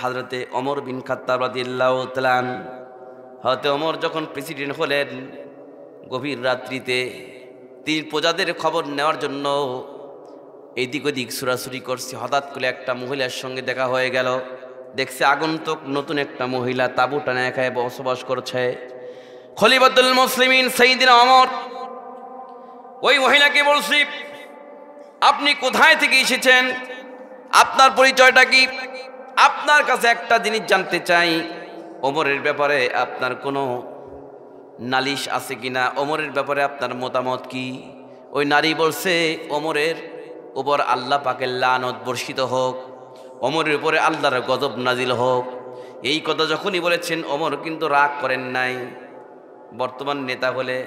হযরতে ওমর বিন খাত্তাব রাদিয়াল্লাহু তাআলা হযরতে ওমর যখন প্রেসিডেন্ট হলেন, গভীর রাত্রিতে তিনি প্রজাদের খবর নেওয়ার জন্য এদিক ওদিক ছুটাছুটি করছে। হঠাৎ করে একটা মহিলার সঙ্গে দেখা হয়ে গেল। দেখছে আগন্তুক নতুন একটা মহিলা তাঁবু টানা একাই বসবাস করছে। খলিফাতুল মুসলিমিন সাইয়্যিদিনা ওমর ওই মহিলাকে বলছি, আপনি কোথায় থেকে এসেছেন, আপনার পরিচয়টা কি, আপনার কাছে একটা জিনিস জানতে চাই, ওমরের ব্যাপারে আপনার কোনো নালিশ আছে কিনা, ওমরের ব্যাপারে আপনার মতামত কি। ওই নারী বলছে, ওমরের উপর আল্লাহ পাকের লানত বর্ষিত হোক, ওমরের উপরে আল্লাহর গজব নাজিল হোক। এই কথা যখনই বলেছেন, ওমর কিন্তু রাগ করেন নাই। বর্তমান নেতা হলে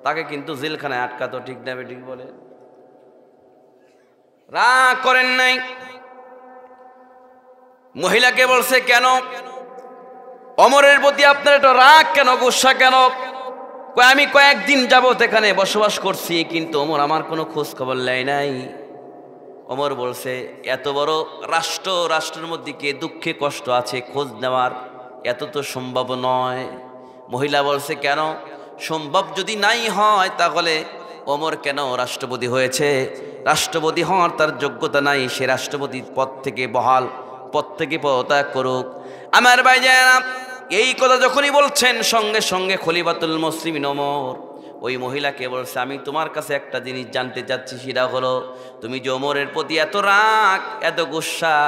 তাকে কিন্তু জেলখানায় আটকাতো, ঠিক না ঠিক বলে, রাগ করেন নাই। মহিলাকে বলছে, কেন ওমরের প্রতি আপনার একটা রাগ কেন, গুসা কেন? আমি কয়েকদিন যাবত এখানে বসবাস করছি, কিন্তু ওমর আমার কোনো খোঁজ খবর নেয় নাই। ওমর বলছে, এত বড় রাষ্ট্রের মধ্যে কে দুঃখে কষ্ট আছে, খোঁজ নেওয়ার এত তো সম্ভব নয়। মহিলা বলছে, কেন সম্ভব যদি নাই হয়, তাহলে ওমর কেন রাষ্ট্রপতি হয়েছে? রাষ্ট্রপতি হওয়ার তার যোগ্যতা নাই, সে রাষ্ট্রপতির পদ থেকে পদ থেকে পদত্যাগ করুক। আমার ভাইজানেরা, এই কথা যখনই বলছেন, সঙ্গে সঙ্গে খলিফাতুল মুসলিমিন ওমর ওই মহিলাকে বলছে, আমি তোমার কাছে একটা জিনিস জানতে চাচ্ছি, সেটা হলো তুমি যে ওমরের প্রতি এত রাগ, এত গুসা,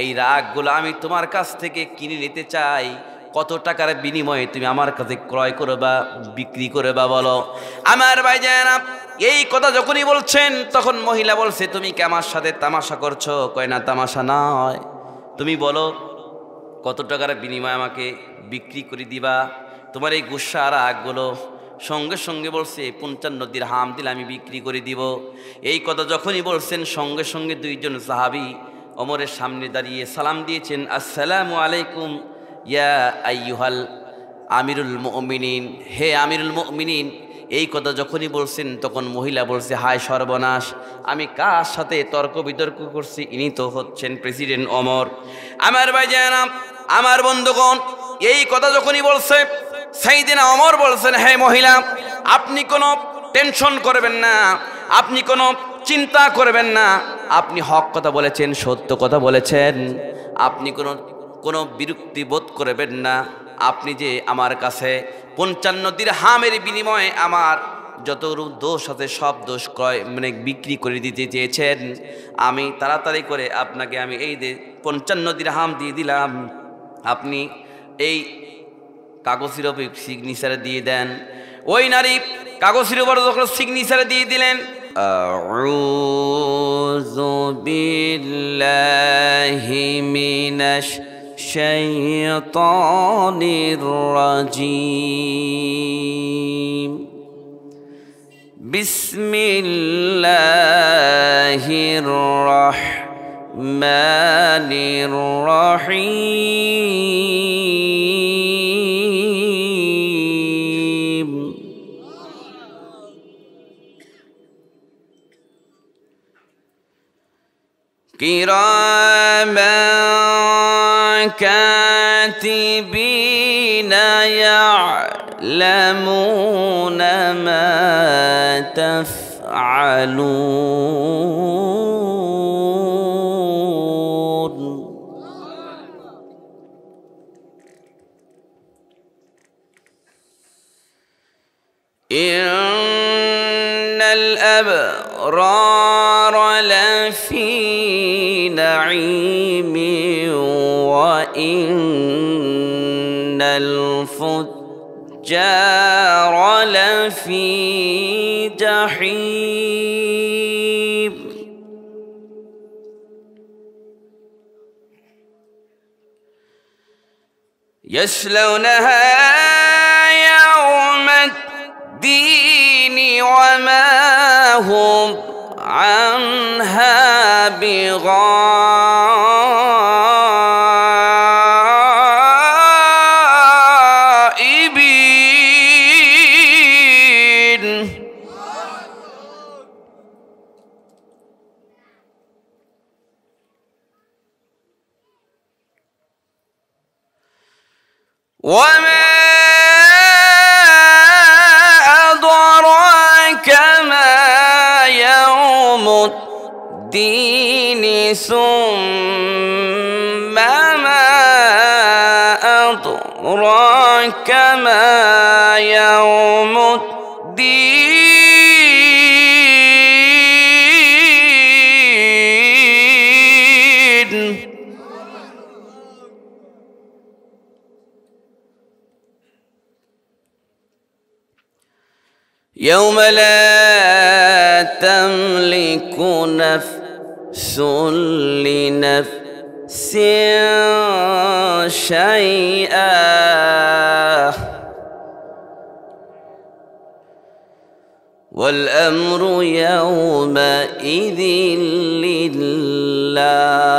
এই রাগগুলো আমি তোমার কাছ থেকে কিনে নিতে চাই। কত টাকার বিনিময়ে তুমি আমার কাছে ক্রয় করবা, বিক্রি করবা বলো। আমার ভাইজানেরা, এই কথা যখনই বলছেন, তখন মহিলা বলছে, তুমি কি আমার সাথে তামাশা করছো? কয় না, তামাশা নয়, তুমি বলো কত টাকার বিনিময়ে আমাকে বিক্রি করে দিবা তোমার এই গুসা আর রাগগুলো। সঙ্গে সঙ্গে বলছে, 55 দিরহাম দিলে আমি বিক্রি করে দিব। এই কথা যখনই বলছেন, সঙ্গে সঙ্গে দুইজন সাহাবী ওমরের সামনে দাঁড়িয়ে সালাম দিয়েছেন, আসসালামু আলাইকুম ইয়া আইয়ুহাল আমিরুল মুমিনিন, হে আমিরুল মুমিনিন। এই কথা যখনই বলছেন, তখন মহিলা বলছে, হায় সর্বনাশ, আমি কার সাথে তর্ক বিতর্ক করছি, ইনি তো হচ্ছেন প্রেসিডেন্ট ওমর। আমার ভাইজান, আমার বন্ধুগণ, এই কথা যখনই বলছে, সাইয়্যিদিনা ওমর বলছেন, হে মহিলা, আপনি কোনো টেনশন করবেন না, আপনি কোনো চিন্তা করবেন না, আপনি হক কথা বলেছেন, সত্য কথা বলেছেন, আপনি কোনো বিরক্তি বোধ করবেন না। আপনি যে আমার কাছে 55 দিরহামের বিনিময়ে আমার যত দোষ আছে সব দোষ বিক্রি করে দিতে চেয়েছেন, আমি তাড়াতাড়ি করে আপনাকে আমি এই 55 দিরহাম দিয়ে দিলাম, আপনি এই কাগজের উপর সিগনেচার দিয়ে দেন। ওই নারী কাগজের উপর যখন সিগনেচার দিয়ে দিলেন, আউযু বিল্লাহি মিনাশ শাইতানির রাজিম, বিসমিল্লাহির রাহমানির রাহিম। কিরামান কাতিবিনা ইয়ালামুনা মা তাফআলুন। ইন্নাল আবরার লাফি নাঈমিন ওয়া ইন্নাল ফুজ্জারা লাফি জাহিম। ইয়াসলাউনাহা ইয়াওমাদ-দীন ওয়া মা হুম আনহা বিগাইবিন। وما أدراك ما يوم الدين ثم ما أدراك ما يوم الدين يوم لا تملك نفس لنفس شيئا والأمر يومئذ لله.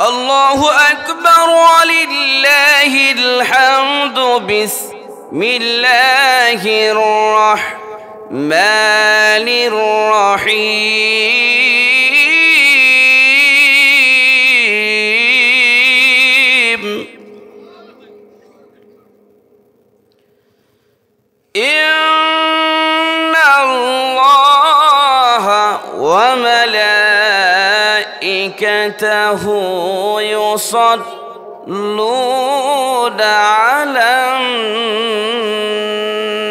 الله أكبر ولله الحمد. بسم الله الرحمن الرحيم. إن الله وملائكته يصلون على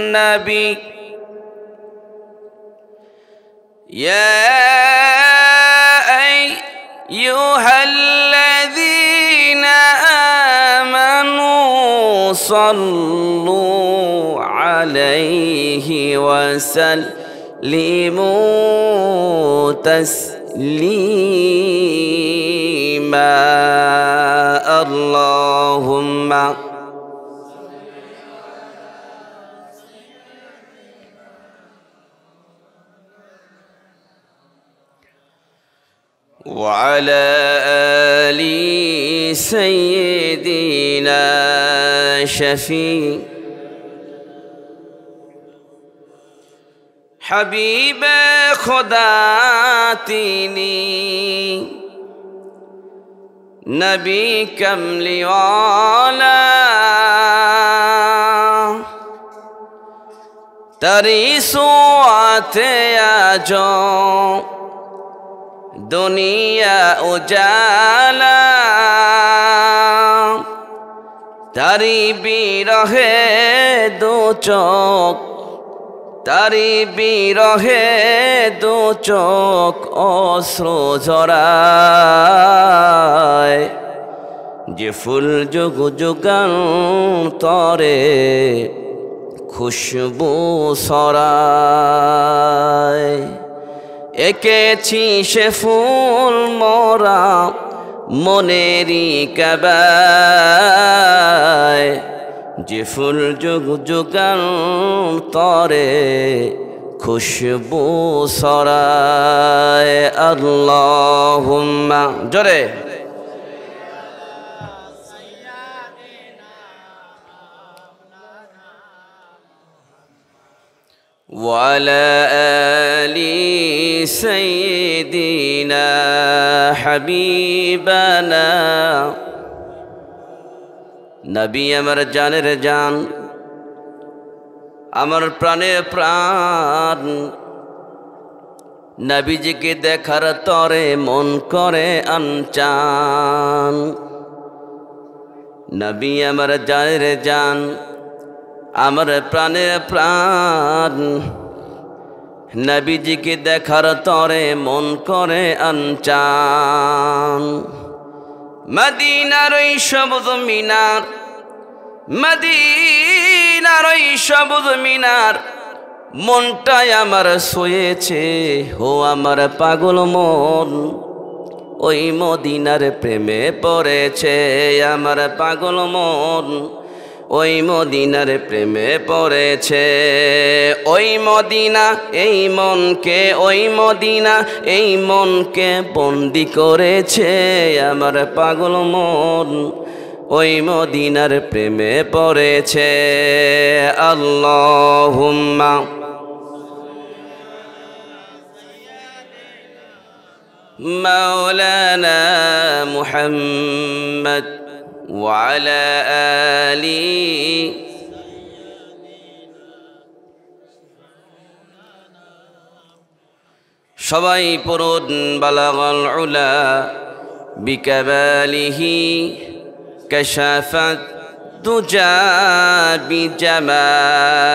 النبي يا أيها الذين آمنوا صلوا عليه وسلموا تسليما. اللهم وعلى آل سيدنا شفيع حبیب خدا تینی نبی کملی والا تری سوات آجو دنیا اجالا تری بیرہے دو چوک তারি বিরহে দু চোখ অশ্রু ঝরায় যে ফুল যুগ যুগান্তরে খুশবু ছড়ায় এঁকেছি সে ফুল মোরা মনেরই কাবায় যে ফুল যুগ যুগান্তরে খুশবু ছড়ায়। আল্লাহুম্মা জোরে ওয়ালা আলি সাইয়্যিদিনা হাবিবানা নবী আমার জানের জান আমার প্রাণের প্রাণ নবীজিকে দেখার তরে মন করে আনচান। নবী আমার জানের জান আমার প্রাণের প্রাণ নবীজিকে দেখার তরে মন করে আনচান। মদিনার ওই সবুজ মিনার মদিনার ওই সবুজ মিনার মনটাই আমার শুয়েছে হো আমার পাগল মন ওই মদিনার প্রেমে পড়েছে আমার পাগল মন ওই মদিনার প্রেমে পড়েছে। ওই মদিনা এই মনকে ওই মদিনা এই মনকে বন্দি করেছে আমার পাগল মন ওই মদিনার প্রেমে পড়েছে। আল্লাহুম্মা মাওলানা محمد وعلى آله সবাই পড়ুন বালাগাল উলা বিকামালিহি কাশাফাত দুজা বিজামালিহি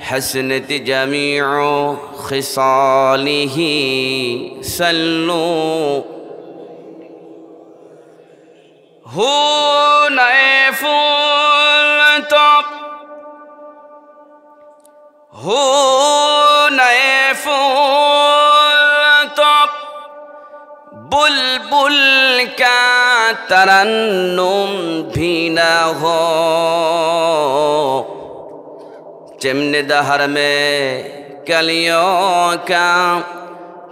حسنت جميع خصاله صلوا هنا فلتب هنا فلتب बुलबुल का तरन्नुम भी न हो चिमने दहर में कलियों का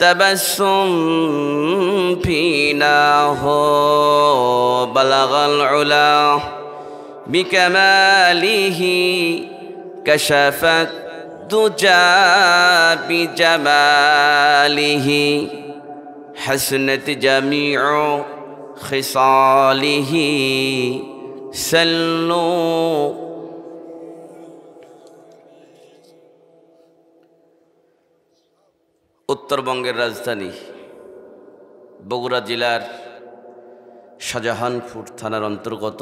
तबस्सुम भी न हो बलगल उला बिकमालिही कशफत दुजा बिजमालिही حسنت جميع خصاله صلوا উত্তরবঙ্গের রাজধানী বগুড়া জেলার শাহজাহানপুর থানার অন্তর্গত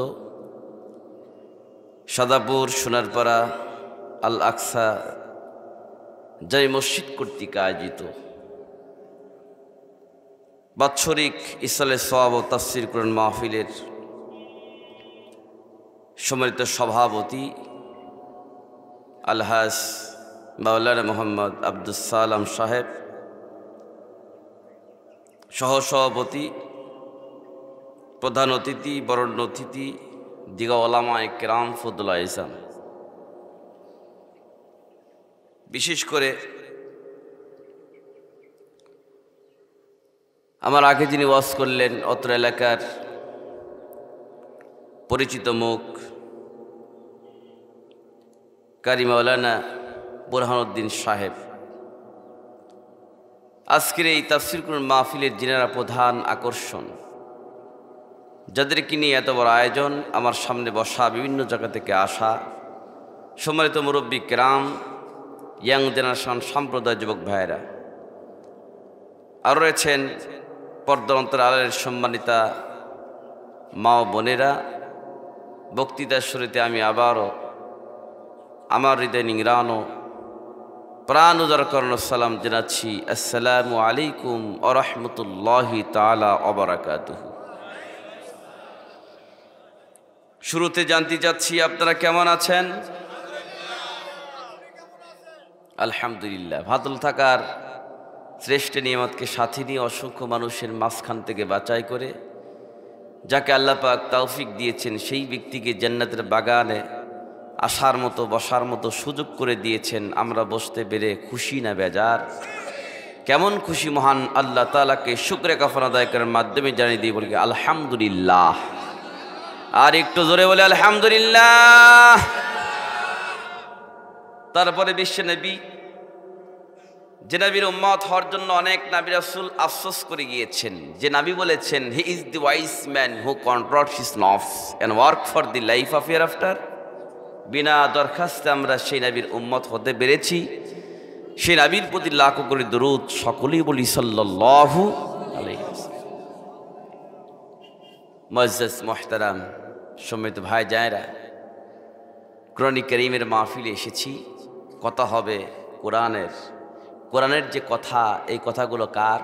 সাদাপুর সোনারপাড়া আল আকসা জামে মসজিদ কর্তৃক আয়োজিত বাৎসরিক ইসলামের সওয়াব ও তাফসীর কোরআন মাহফিলের সম্মানিত সভাপতি আলহাজ মাওলানা মোহাম্মদ আব্দুস সালাম সাহেব, সহসভাপতি, প্রধান অতিথি, বরেণ্য অতিথি, দিগা ওলামায়ে কেরাম, ফজলা ইসলাম, বিশেষ করে আমার আগে যিনি ওয়াজ করলেন অত্র এলাকার পরিচিত মুখ কারি মাওলানা বুরহানুদ্দিন সাহেব, আজকের এই তাফসীর কোরআন মাহফিলের যিনারা প্রধান আকর্ষণ, যাদেরকে নিয়ে এত বড় আয়োজন, আমার সামনে বসা বিভিন্ন জায়গা থেকে আসা সম্মানিত মুরব্বী কেরাম, ইয়াং জেনারেশন সম্প্রদায় যুবক ভাইয়েরা, আরও রয়েছেন পর্দার অন্তরালের সম্মানিতা মা ও বোনেরা। বক্তৃতার শুরুতে আমি আবারও আমার হৃদয় নিংড়ানো প্রাণ উজাড় করানো সালাম জানাচ্ছি, আসসালামু আলাইকুম ওয়া রাহমাতুল্লাহি তাআলা ওয়া বারাকাতুহু। শুরুতে জানতে চাচ্ছি আপনারা কেমন আছেন? আলহামদুলিল্লাহ। ভালো থাকার শ্রেষ্ঠ নিয়ামতকে সাথে নিয়ে অসংখ্য মানুষের মাঝখান থেকে বাছাই করে যাকে আল্লাহ পাক তৌফিক দিয়েছেন, সেই ব্যক্তিকে জান্নাতের বাগানে আসার মতো বসার মতো সুযোগ করে দিয়েছেন। আমরা বসতে পেরে খুশি না বেজার? কেমন খুশি মহান আল্লাহ তাআলাকে শুকরে কাফন আদায় করার মাধ্যমে জানিয়ে দিয়ে বলি আলহামদুলিল্লাহ। আর একটু জোরে বলে আলহামদুলিল্লাহ। তারপরে বিশ্ব নবী, যে নবীর উম্মত হওয়ার জন্য অনেক নবী রাসূল আফসোস করে গিয়েছেন, যে নবী বলেছেন he is the wise man who controls his নফস and work for the life of hereafter. বিনা দরখাস্তে আমরা সেই নবীর উম্মত হতে পেরেছি। সেই নবীর প্রতি লাখো কোটি দরুদ সকলেই বলি সাল্লাল্লাহু আলাইহি ওয়াসাল্লাম। মুআজ্জাজ মুহতারাম সম্মানিত ভাই জানেরা, কোরআন কারীমের মাহফিলে এসেছি, কথা হবে কোরআনের। কোরআনের যে কথা, এই কথাগুলো কার?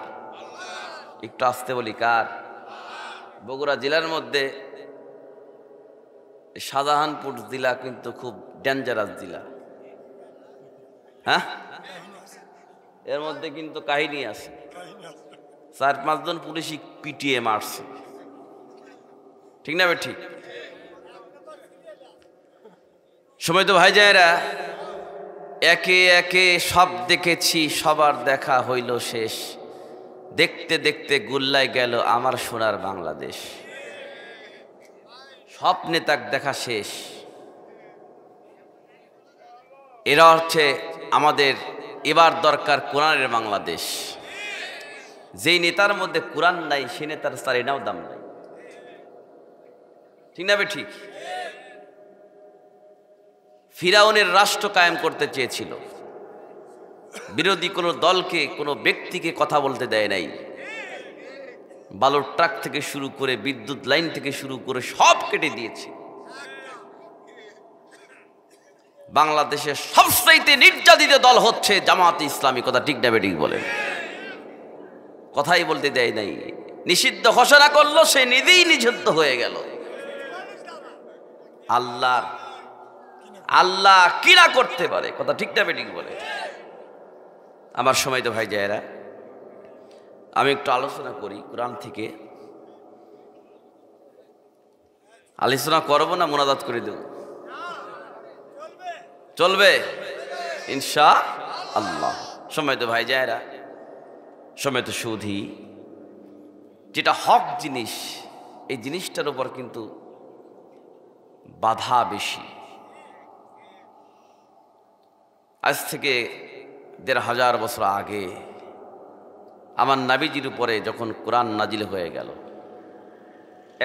একটু আসতে বলি কার? বগুড়া জেলার মধ্যে শাহজাহানপুর জেলা কিন্তু খুব ডেঞ্জারাস জেলা। হ্যাঁ, এর মধ্যে কিন্তু কাহিনী আছে। 4-5 জন পুলিশই পিটিয়ে মারছে, ঠিক না? ঠিক। সময় তো ভাই জানেরা, একে একে সব দেখেছি, সবার দেখা হইল শেষ। দেখতে দেখতে গুল্লায় গেল আমার সোনার বাংলাদেশ। সব নেতার দেখা শেষ। এরা হচ্ছে আমাদের এবার দরকার কোরআনের বাংলাদেশ। যেই নেতার মধ্যে কোরআন নাই সে নেতার সারিনাও দাম নাই। ঠিক না বে ঠিক? ফিরাউনের রাষ্ট্র কায়েম করতে চেয়েছিল, বিরোধী কোনো দলকে কোনো ব্যক্তিকে কথা বলতে দেয় নাই। বালুর ট্রাক থেকে শুরু করে বিদ্যুৎ লাইন থেকে শুরু করে সব কেটে দিয়েছে। বাংলাদেশের সবচাইতে নির্যাতিত দল হচ্ছে জামাতে ইসলামী। কথা ঠিক না বেঠিক বলে? কথাই বলতে দেয় নাই, নিষিদ্ধ ঘোষণা করলো, সে নিজেই নিষিদ্ধ হয়ে গেল। আল্লাহ কিনা করতে পারে? কথা ঠিক না বেঠিক বলে? আমার সময় তো ভাই জায়েরা, আমি একটু আলোচনা করি কোরআন থেকে। আলোচনা করবো না মোনাজাত করে দেব? চলবে ইনশাআল্লাহ। সময় তো ভাই জায়েরা, সময় তো সুধী, যেটা হক জিনিস এই জিনিসটার উপর কিন্তু বাধা বেশি। আজ থেকে ১৫০০ বছর আগে আমার নবীজির উপরে যখন কোরআন নাজিল হয়ে গেল,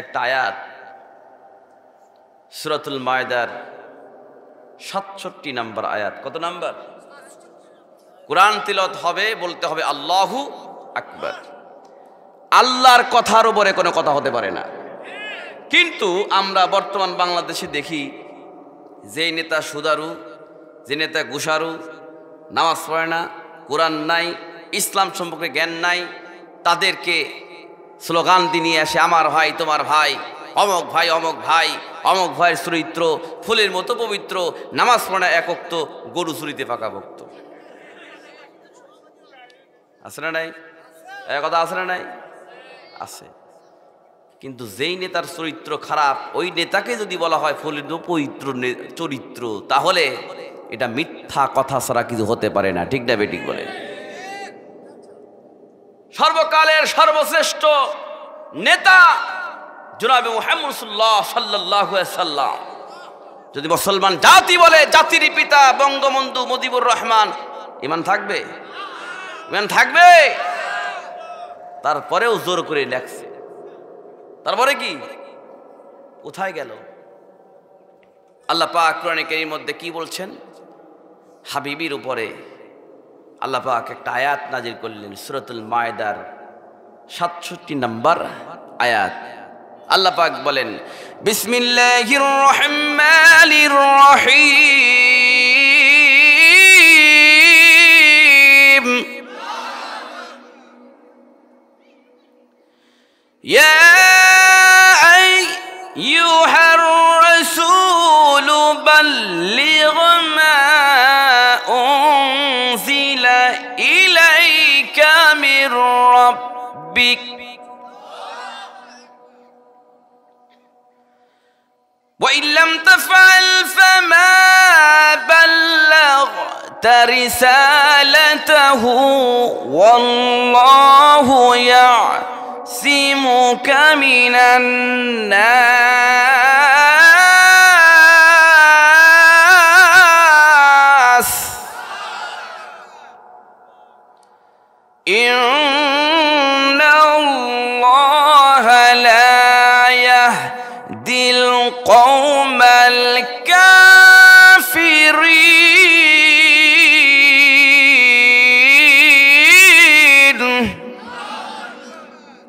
একটা আয়াত সূরাতুল মায়েদার ৬৭ নম্বর আয়াত। কত নম্বর? কোরআন তিলাওয়াত হবে, বলতে হবে আল্লাহু আকবার। আল্লাহর কথার উপরে কোনো কথা হতে পারে না। কিন্তু আমরা বর্তমান বাংলাদেশে দেখি যে নেতা সুদারু, যে নেতা গুসারু, নামাজ পড়ে না, কোরআন নাই, ইসলাম সম্পর্কে জ্ঞান নাই, তাদেরকে স্লোগান দিয়ে আসে আমার ভাই তোমার ভাই, অমক ভাই অমক ভাই, অমক ভাইয়ের চরিত্র ফুলের মতো পবিত্র, নামাজ পড়ে না, এক ওয়াক্ত গরু চুরিতে পাকা ভক্ত। আছে না নাই? কথা আছে না নাই? আছে। কিন্তু যেই নেতার চরিত্র খারাপ, ওই নেতাকে যদি বলা হয় ফুলের পবিত্র চরিত্র, তাহলে এটা মিথ্যা কথা ছাড়া কিছু হতে পারে না। ঠিক না বেঠিক বলে? সর্বকালের সর্বশ্রেষ্ঠ নেতা জনাবে মুহাম্মদ সাল্লাল্লাহু আলাইহি সাল্লাম যদি মুসলমান জাতি বলে, জাতির পিতা বঙ্গবন্ধু মুজিবুর রহমান, ইমান থাকবে? ইমান থাকবে? তারপরেও জোর করে লেখছে। তারপরে কি কোথায় গেল? আল্লাহ পাক কোরআনে কারীমের মধ্যে কি বলছেন? হাবিবির উপরে আল্লাহ পাক একটা আয়াত নাজিল করলেন, সূরাতুল মায়েদার ৬৭ নম্বর আয়াত। আল্লাহ পাক বলেন, বিসমিল্লাহির রহমানির রহিম, ইয়া আইয়ুহার রাসূলু বাল্লিগ মা উনজিলা ইলাইকা মির রাব্বিক وإن لم تفعل فما بلغت رسالته والله يعصمك من الناس إن الله لا يهدي القوم الكافرين।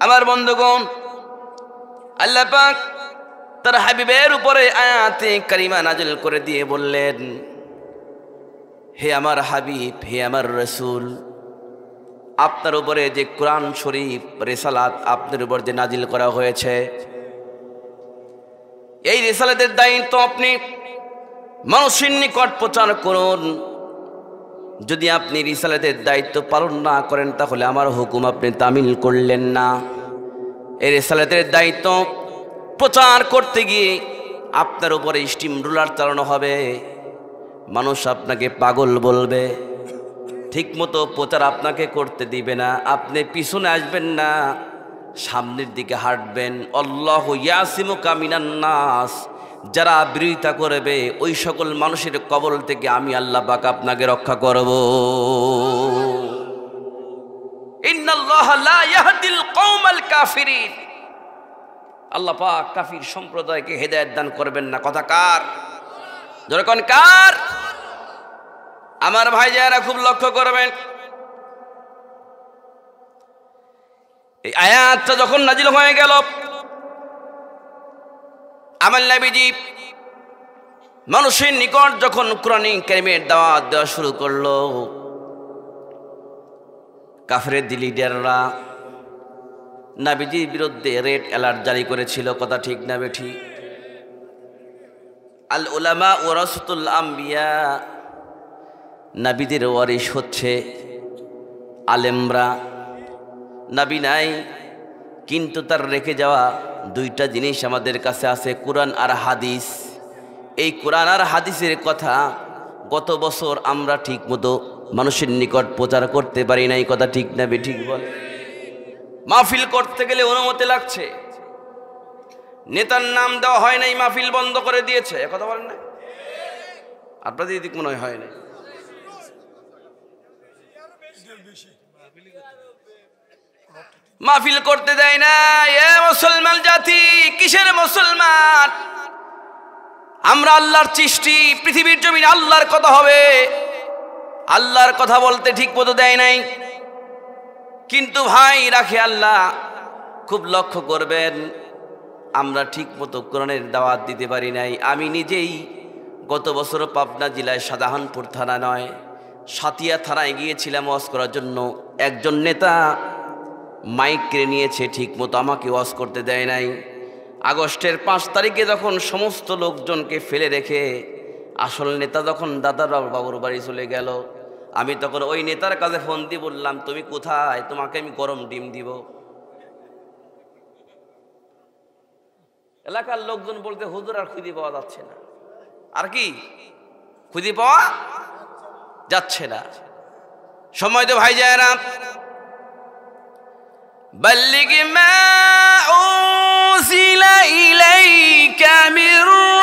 আমার বন্ধুগণ, আল্লাহ পাক তার হাবিবের উপরে আয়াতে কারিমা নাজিল করে দিয়ে বললেন, হে আমার হাবিব, হে আমার রাসূল, আপনার উপরে যে কোরআন শরীফ রিসালাত আপনার উপর যে নাজিল করা হয়েছে, এই রিসালাতের দায়িত্ব আপনি মানুষের নিকট প্রচার করুন। যদি আপনি রিসালাতের দায়িত্ব পালন না করেন, তাহলে আমার হুকুম আপনি তামিল করলেন না। এই রিসালাতের দায়িত্ব প্রচার করতে গিয়ে আপনার উপরে স্টিম রুলার চালানো হবে। মানুষ আপনাকে পাগল বলবে, ঠিকমতো প্রচার আপনাকে করতে দিবে না, আপনি পিছনে আসবেন না, সামনের দিকে হাঁটবেন। আল্লাহু ইয়াসিমুকা মিনান নাস, যারা বিরোধিতা করবে ওই সকল মানুষের কবল থেকে আমি আল্লাহ পাক আপনাকে রক্ষা করব। ইন্নাল্লাহ ইন্নাল্লাহ লা ইয়াহদিল কওমাল কাফিরিন। আল্লাহ পাক কাফির সম্প্রদায়কে হেদায়েত দান করবেন না। কথা কার? যখন কার? আমার ভাই যারা খুব লক্ষ্য করবেন, এই আয়াতটা যখন নাজিল হয়ে গেল, আমার নবীজি মানুষের নিকট যখন কোরআন কারীমের দাওয়াত দেওয়া শুরু করলো, কাফের লিডাররা নবীজির বিরুদ্ধে রেড অ্যালার্ট জারি করেছিল। কথা ঠিক না বেঠি? আল উলামা ওয়ারাসাতুল আম্বিয়া, নবীদের ওয়ারিস হচ্ছে আলেমরা। নবী নাই, কিন্তু তার রেখে যাওয়া দুইটা জিনিস আমাদের কাছে আছে, কোরআন আর হাদিস। এই কোরআন আর হাদিসের কথা গত বছর আমরা ঠিক মতো মানুষের নিকট প্রচার করতে পারি নাই। কথা ঠিক না বেঠিক বল? মাহফিল করতে গেলে অনুমতি লাগছে, নেতার নাম দেওয়া হয় নাই, মাহফিল বন্ধ করে দিয়েছে। কথা বলেন না? আপনাদের এদিক মনে হয় না? মাহফিল করতে দেয় না। এ মুসলমান জাতি, কিসের মুসলমান? আমরা আল্লাহর সৃষ্টি, পৃথিবীর জমিনে আল্লাহর কথা হবে, আল্লাহর কথা বলতে ঠিক মতো দেয় নাই। কিন্তু ভাই রাখে আল্লাহ, খুব লক্ষ্য করবেন, আমরা ঠিক মতো কোরআনের দাওয়াত দিতে পারি নাই। আমি নিজেই গত বছর পাবনা জেলায় শাহজাহানপুর থানা নয়, সাতিয়া থানায় গিয়েছিলাম ওয়াজ করার জন্য। একজন নেতা মাইক কিনে নিয়েছে, ঠিক মতো আমাকে ওয়াজ করতে দেয় নাই। আগস্টের 5 তারিখে যখন সমস্ত লোকজনকে ফেলে রেখে আসল নেতা যখন দাদার বাবুর বাড়ি চলে গেল, আমি তখন ওই নেতার কাছে ফোন দিয়ে বললাম, তুমি কোথায়? তোমাকে আমি গরম ডিম দিব। এলাকার লোকজন বলতে, হুজুর আর খুঁজে পাওয়া যাচ্ছে না। আর কি খুঁজে পাওয়া যাচ্ছে না। সময় তো ভাই যায় না। بلغ ما أنزل إليك من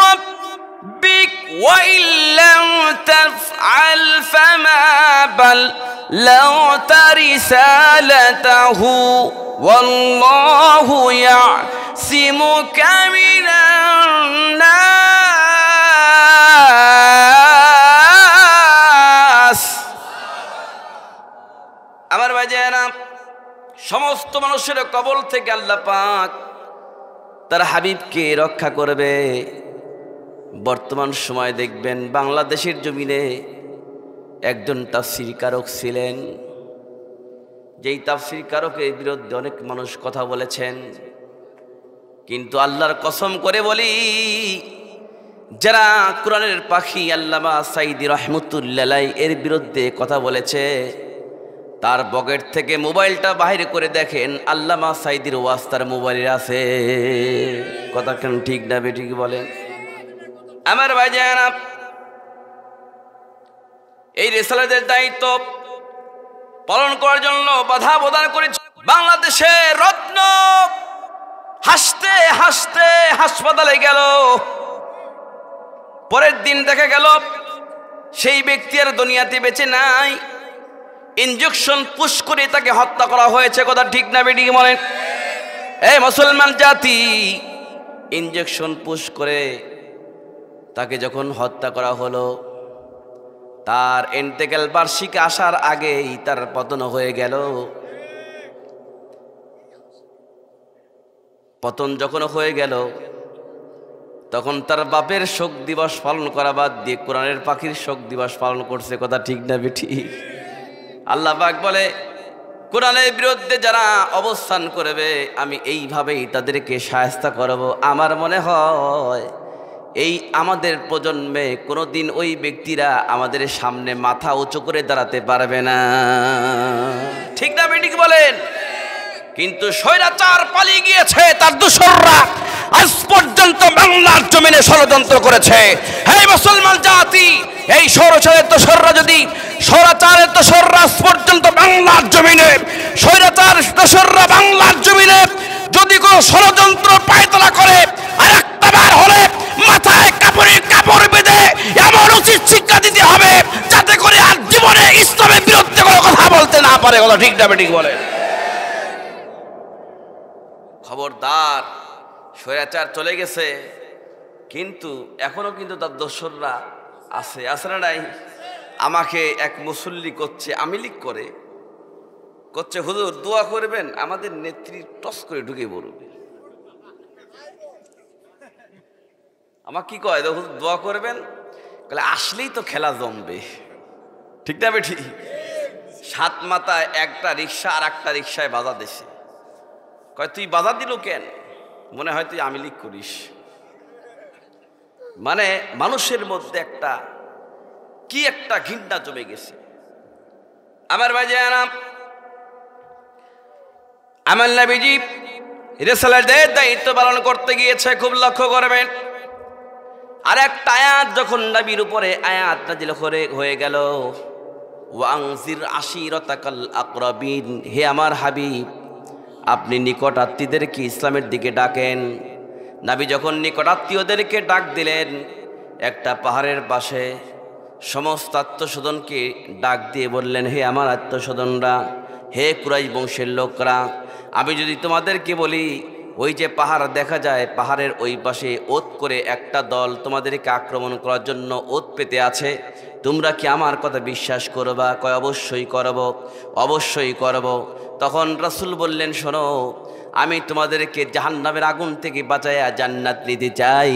ربك وإن لم تفعل فما بلغت رسالته والله يعصمك من الناس। আমার ভাইজানেরা, সমস্ত মানুষের কবল থেকে আল্লাহ পাক তার হাবিবকে রক্ষা করবে। বর্তমান সময় দেখবেন বাংলাদেশের জমিনে একজন তাফসীর কারক ছিলেন, যেই তাফসীর কারকের বিরুদ্ধে অনেক মানুষ কথা বলেছেন। কিন্তু আল্লাহর কসম করে বলি, যারা কোরআনের পাখি আল্লামা সাঈদী রাহমাতুল্লাহ এর বিরুদ্ধে কথা বলেছে, তার পকেট থেকে মোবাইলটা বাহির করে দেখেন, আল্লামা সাঈদীর ওয়াজ তার মোবাইলে আছে। কথা কেন ঠিক না বেঠিক বলেন? আমার ভাইজানেরা, এই রিসালাতের দায়িত্ব পালন করার জন্য বাধা প্রদান করেছে বাংলাদেশের রত্ন। হাসতে হাসতে হাসপাতালে গেল, পরের দিন দেখা গেল সেই ব্যক্তি আর দুনিয়াতে বেঁচে নাই। ইনজেকশন পুশ করে তাকে হত্যা করা হয়েছে। কথা ঠিক না বেঠিক বলেন? এই মুসলমান জাতি, ইনজেকশন পুশ করে তাকে যখন হত্যা করা হলো, তার ইন্তেকাল বার্ষিক আসার আগেই তার পতন হয়ে গেল। পতন যখন হয়ে গেল, তখন তার বাপের শোক দিবস পালন করা বাদ দিয়ে কোরআনের পাখির শোক দিবস পালন করছে। কথা ঠিক না বেঠিক? আল্লাহ পাক বলে, কোরআনের বিরুদ্ধে যারা অবস্থান করবে আমি এইভাবেই তাদেরকে শায়েস্তা করব। আমার মনে হয় এই আমাদের প্রজন্মে কোনোদিন ওই ব্যক্তিরা আমাদের সামনে মাথা উঁচু করে দাঁড়াতে পারবে না। ঠিক না বেঠিক বলেন? কিন্তু স্বৈরাচার পালিয়ে গিয়েছে, তার দোসররা আজ পর্যন্ত বাংলার জমিনে ষড়যন্ত্র করেছে। হে মুসলমান জাতি, এই স্বৈরাচারের দোসররা যদি স্বৈরাচারের দোসররা আজ পর্যন্ত বাংলার জমিনে, স্বৈরাচার দোসররা বাংলার জমিনে যদি কোনো ষড়যন্ত্র পায়তারা করে, আর একটা বার হলে মাথায় কাপড় বেঁধে এমন উচিত শিক্ষা দিতে হবে যাতে করে আর জীবনে ইসলামের বিরুদ্ধে কোনো কথা বলতে না পারে। কথা ঠিক না বেঠিক বলে? খবরদার, স্বৈরাচার চলে গেছে, কিন্তু এখনো কিন্তু তার দোসররা আছে, আছে না নাই? আমাকে এক মুসল্লি করছে, আমিলিক করছে, হুজুর দোয়া করবেন, আমাদের নেত্রী টস করে ঢুকে পড়বে। আমাকে কি কয়, হুজুর দোয়া করবেন, বলে আসলেই তো খেলা জমবে। ঠিক না বেঠি? সাত মাথায় একটা রিক্সা আর একটা রিক্সায় বাধা দিছে। কয় তুই বাধা দিল কেন? মনে হয় তুই আমিলিক করিস। মানে মানুষের মধ্যে একটা কি একটা ঘৃণা জমে গেছে। আমার ভাইজানা, আমার নবীজি রিসালাতের দায়িত্ব পালন করতে গিয়েছে, খুব লক্ষ্য করবেন। আর একটা আয়াত যখন নবীর উপরে আয়াত নাযিল হয়ে গেল, ওয়াংজির আশিরাতাকাল আকরাবিন, হে আমার হাবিব, আপনি নিকট আত্মীয়দেরকে ইসলামের দিকে ডাকেন। নবী যখন নিকট আত্মীয়দেরকে ডাক দিলেন, একটা পাহাড়ের পাশে সমস্ত আত্মস্বজনকে ডাক দিয়ে বললেন, হে আমার আত্মস্বজনরা, হে কুরাইশ বংশের লোকরা, আমি যদি তোমাদেরকে বলি ওই যে পাহাড় দেখা যায়, পাহাড়ের ওই পাশে ওত করে একটা দল তোমাদেরকে আক্রমণ করার জন্য ওত পেতে আছে, তোমরা কি আমার কথা বিশ্বাস করবা? কয় অবশ্যই করব, অবশ্যই করব। তখন রাসূল বললেন, শোনো, আমি তোমাদেরকে জাহান্নামের আগুন থেকে বাঁচাইয়া জান্নাত নিতে চাই।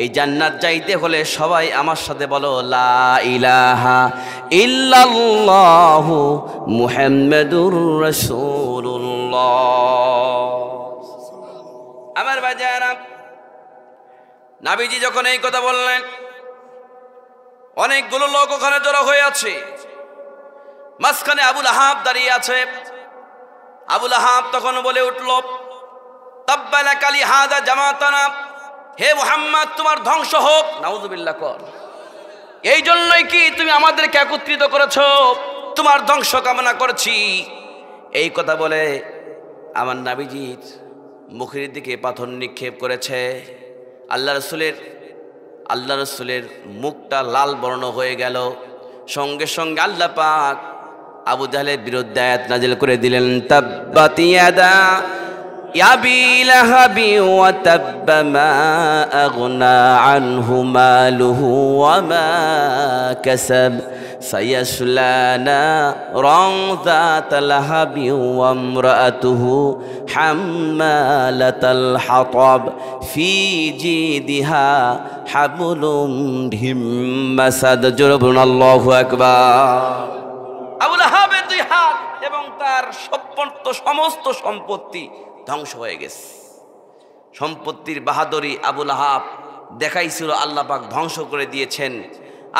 এই জান্নাত যাইতে হলে সবাই আমার সাথে বলো, লা ইলাহা ইল্লাল্লাহু মুহাম্মাদুর রাসূলুল্লাহ। আমার ভাইজানা, নবীজি যখন এই কথা বললেন, অনেকগুলো লোক ওখানে জড়ো হয়ে আছে। মাঝখানে আবুল আহাব দাঁড়িয়ে আছে। আবুল আহাব তখন বলে উঠল, তাব্বালাকা লিহাযা জামাতানা, হে মুহাম্মদ, তোমার ধ্বংস হোক। নাউযুবিল্লাহ কর। এই জন্যই কি তুমি আমাদেরকে একত্রিত করেছো? তোমার ধ্বংস কামনা করছি। এই কথা বলে আমার নবীজির মুখের দিকে পাথর নিক্ষেপ করেছে। আল্লাহ রসুলের মুখটা লাল বর্ণ হয়ে গেল। সঙ্গে সঙ্গে আল্লাহ পাক আবু জাহলের বিরুদ্ধে আয়াত নাজিল করে দিলেন, তাব্বাত ইয়াদা আবি লাহাবি ওয়া তাব্বা মা আগনা আনহু মালুহু ওয়া মা কাসাব সায়াসলা নারান যাতা লাহাবি ওয়া ইমরাআতুহু হাম্মালাতাল হাতাব ফি জিদিহা হাবলুম মিন মাসাদ। জোরে আল্লাহু আকবার। আবুল আহাবের দুই হাত এবং তার সমস্ত সম্পত্তি ধ্বংস হয়ে গেছে। সম্পত্তির বাহাদুরি আবুল আহাব দেখাইছিল, আল্লাহ পাক ধ্বংস করে দিয়েছেন।